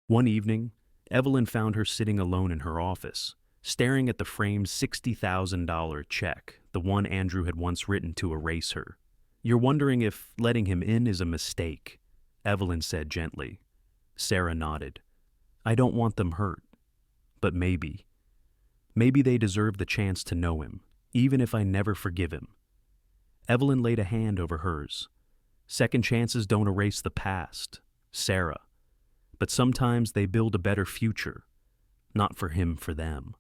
One evening, Evelyn found her sitting alone in her office, staring at the framed $60,000 check, the one Andrew had once written to erase her. "You're wondering if letting him in is a mistake," Evelyn said gently. Sarah nodded. "I don't want them hurt. But maybe. Maybe they deserve the chance to know him, even if I never forgive him." Evelyn laid a hand over hers. "Second chances don't erase the past, Sarah. But sometimes they build a better future. Not for him, for them."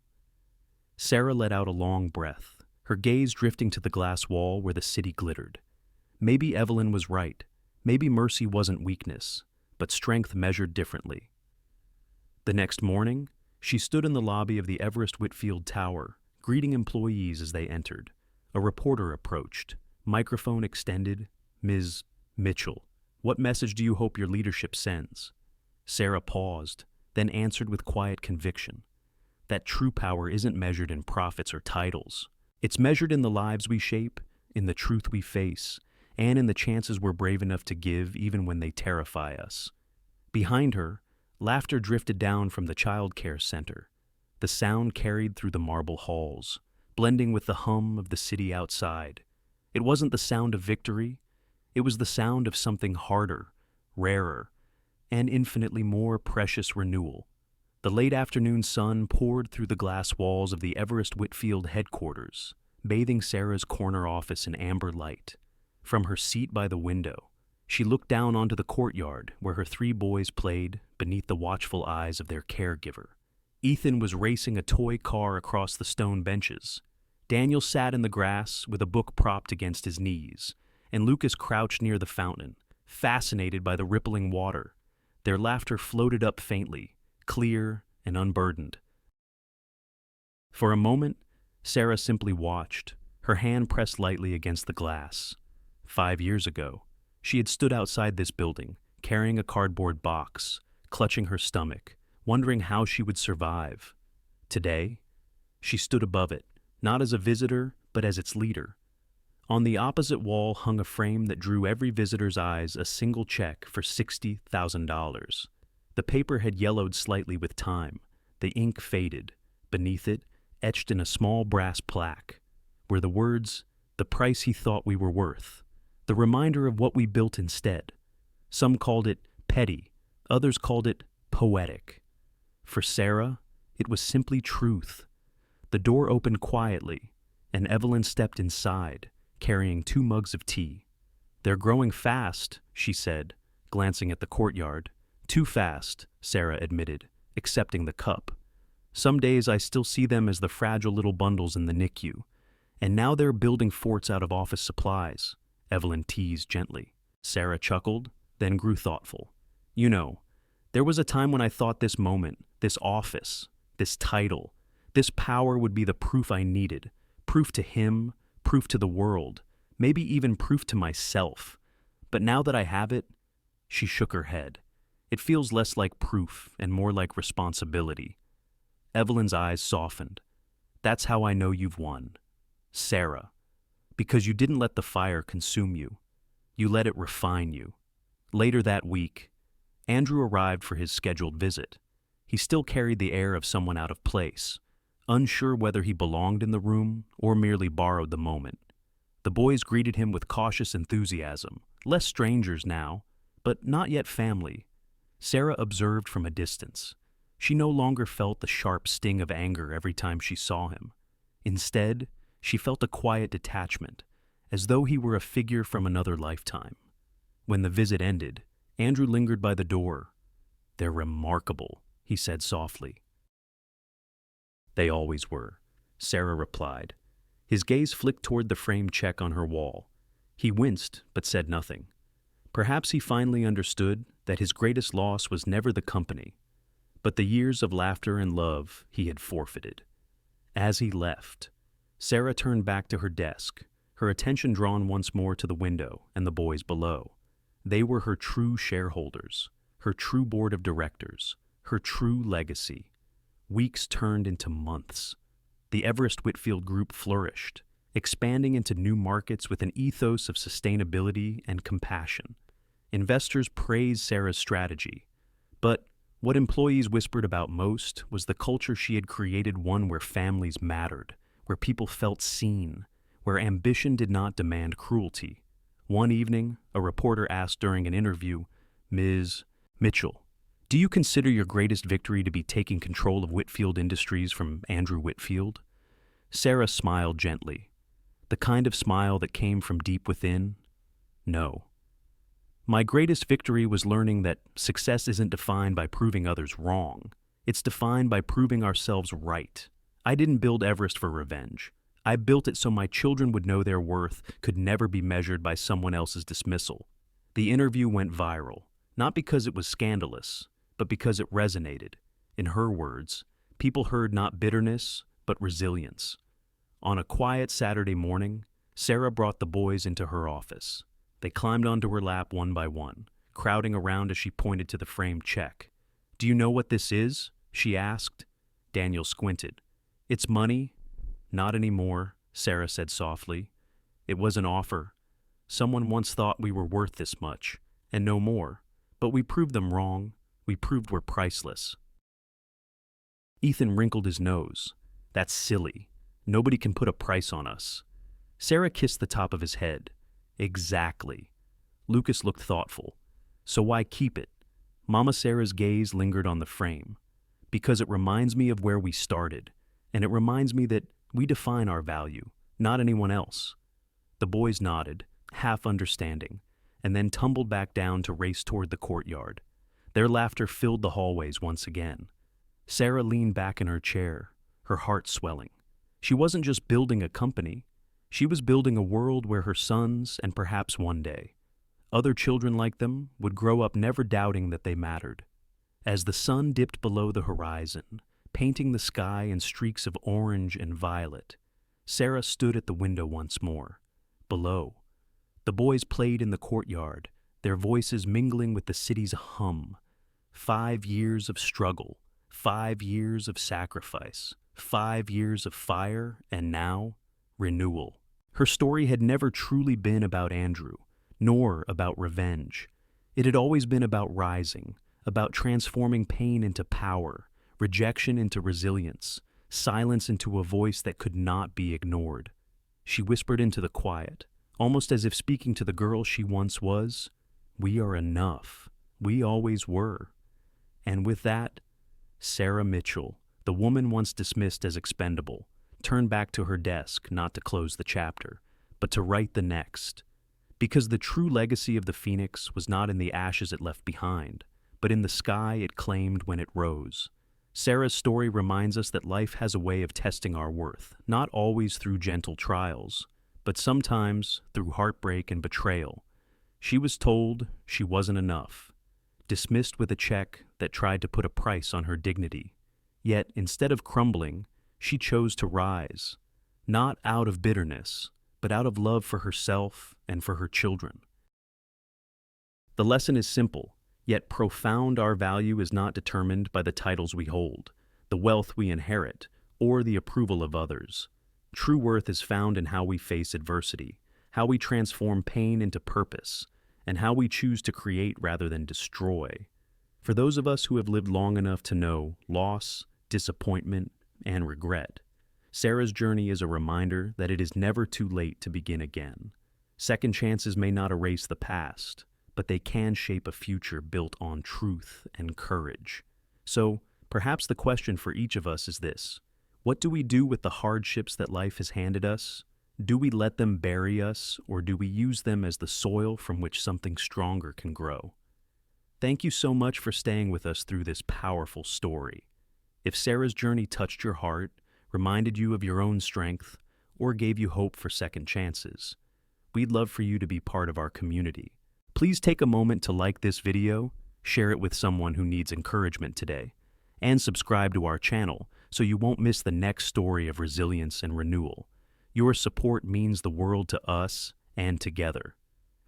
Sarah let out a long breath, her gaze drifting to the glass wall where the city glittered. Maybe Evelyn was right. Maybe mercy wasn't weakness, but strength measured differently. The next morning, she stood in the lobby of the Everest Whitfield Tower, greeting employees as they entered. A reporter approached, microphone extended. "Ms. Mitchell, what message do you hope your leadership sends?" Sarah paused, then answered with quiet conviction. That true power isn't measured in profits or titles. It's measured in the lives we shape, in the truth we face, and in the chances we're brave enough to give even when they terrify us. Behind her, laughter drifted down from the child care center. The sound carried through the marble halls, blending with the hum of the city outside. It wasn't the sound of victory. It was the sound of something harder, rarer, and infinitely more precious renewal. The late afternoon sun poured through the glass walls of the Everest Whitfield headquarters, bathing Sarah's corner office in amber light. From her seat by the window, she looked down onto the courtyard where her 3 boys played beneath the watchful eyes of their caregiver. Ethan was racing a toy car across the stone benches. Daniel sat in the grass with a book propped against his knees, and Lucas crouched near the fountain, fascinated by the rippling water. Their laughter floated up faintly, clear and unburdened. For a moment, Sarah simply watched, her hand pressed lightly against the glass. 5 years ago, she had stood outside this building, carrying a cardboard box, clutching her stomach, wondering how she would survive. Today, she stood above it, not as a visitor, but as its leader. On the opposite wall hung a frame that drew every visitor's eyes a single check for $60,000. The paper had yellowed slightly with time, the ink faded. Beneath it, etched in a small brass plaque, were the words, "The price he thought we were worth," the reminder of what we built instead. Some called it petty, others called it poetic. For Sarah, it was simply truth. The door opened quietly, and Evelyn stepped inside, carrying 2 mugs of tea. "They're growing fast," she said, glancing at the courtyard. "Too fast," Sarah admitted, accepting the cup. "Some days I still see them as the fragile little bundles in the NICU. And now they're building forts out of office supplies," Evelyn teased gently. Sarah chuckled, then grew thoughtful. "You know, there was a time when I thought this moment, this office, this title, this power would be the proof I needed. Proof to him, proof to the world, maybe even proof to myself. But now that I have it," she shook her head, "it feels less like proof and more like responsibility." Evelyn's eyes softened. "That's how I know you've won, Sarah. Because you didn't let the fire consume you. You let it refine you." Later that week, Andrew arrived for his scheduled visit. He still carried the air of someone out of place, unsure whether he belonged in the room or merely borrowed the moment. The boys greeted him with cautious enthusiasm, less strangers now, but not yet family. Sarah observed from a distance. She no longer felt the sharp sting of anger every time she saw him. Instead, she felt a quiet detachment, as though he were a figure from another lifetime. When the visit ended, Andrew lingered by the door. "They're remarkable," he said softly. "They always were," Sarah replied. His gaze flicked toward the framed check on her wall. He winced, but said nothing. Perhaps he finally understood that his greatest loss was never the company, but the years of laughter and love he had forfeited. As he left, Sarah turned back to her desk, her attention drawn once more to the window and the boys below. They were her true shareholders, her true board of directors, her true legacy. Weeks turned into months. The Everest Whitfield Group flourished, expanding into new markets with an ethos of sustainability and compassion. Investors praised Sarah's strategy, but what employees whispered about most was the culture she had created, one where families mattered, where people felt seen, where ambition did not demand cruelty. One evening, a reporter asked during an interview, "Ms. Mitchell, do you consider your greatest victory to be taking control of Whitfield Industries from Andrew Whitfield?" Sarah smiled gently, the kind of smile that came from deep within. "No. My greatest victory was learning that success isn't defined by proving others wrong. It's defined by proving ourselves right. I didn't build Everest for revenge. I built it so my children would know their worth could never be measured by someone else's dismissal. The interview went viral, not because it was scandalous, but because it resonated. In her words, people heard not bitterness, but resilience. On a quiet Saturday morning, Sarah brought the boys into her office. They climbed onto her lap one by one, crowding around as she pointed to the framed check. "Do you know what this is?" she asked. Daniel squinted. "It's money." "Not anymore," Sarah said softly. "It was an offer. Someone once thought we were worth this much, and no more. But we proved them wrong. We proved we're priceless." Ethan wrinkled his nose. "That's silly. Nobody can put a price on us." Sarah kissed the top of his head. "Exactly." Lucas looked thoughtful. "So why keep it?" Mama Sarah's gaze lingered on the frame. "Because it reminds me of where we started, and it reminds me that we define our value, not anyone else." The boys nodded, half understanding, and then tumbled back down to race toward the courtyard. Their laughter filled the hallways once again. Sarah leaned back in her chair, her heart swelling. She wasn't just building a company. She was building a world where her sons, and perhaps one day, other children like them, would grow up never doubting that they mattered. As the sun dipped below the horizon, painting the sky in streaks of orange and violet, Sarah stood at the window once more. Below, the boys played in the courtyard, their voices mingling with the city's hum. 5 years of struggle, 5 years of sacrifice, 5 years of fire, and now, renewal. Her story had never truly been about Andrew, nor about revenge. It had always been about rising, about transforming pain into power, rejection into resilience, silence into a voice that could not be ignored. She whispered into the quiet, almost as if speaking to the girl she once was. "We are enough. We always were." And with that, Sarah Mitchell, the woman once dismissed as expendable, turned back to her desk not to close the chapter, but to write the next. Because the true legacy of the Phoenix was not in the ashes it left behind, but in the sky it claimed when it rose. Sarah's story reminds us that life has a way of testing our worth, not always through gentle trials, but sometimes through heartbreak and betrayal. She was told she wasn't enough, dismissed with a check that tried to put a price on her dignity. Yet, instead of crumbling, she chose to rise, not out of bitterness, but out of love for herself and for her children. The lesson is simple, yet profound. Our value is not determined by the titles we hold, the wealth we inherit, or the approval of others. True worth is found in how we face adversity, how we transform pain into purpose, and how we choose to create rather than destroy. For those of us who have lived long enough to know loss, disappointment, and regret, Sarah's journey is a reminder that it is never too late to begin again. Second chances may not erase the past, but they can shape a future built on truth and courage. So, perhaps the question for each of us is this: what do we do with the hardships that life has handed us? Do we let them bury us, or do we use them as the soil from which something stronger can grow? Thank you so much for staying with us through this powerful story. If Sarah's journey touched your heart, reminded you of your own strength, or gave you hope for second chances, we'd love for you to be part of our community. Please take a moment to like this video, share it with someone who needs encouragement today, and subscribe to our channel so you won't miss the next story of resilience and renewal. Your support means the world to us, and together,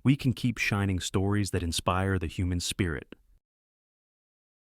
we can keep shining stories that inspire the human spirit.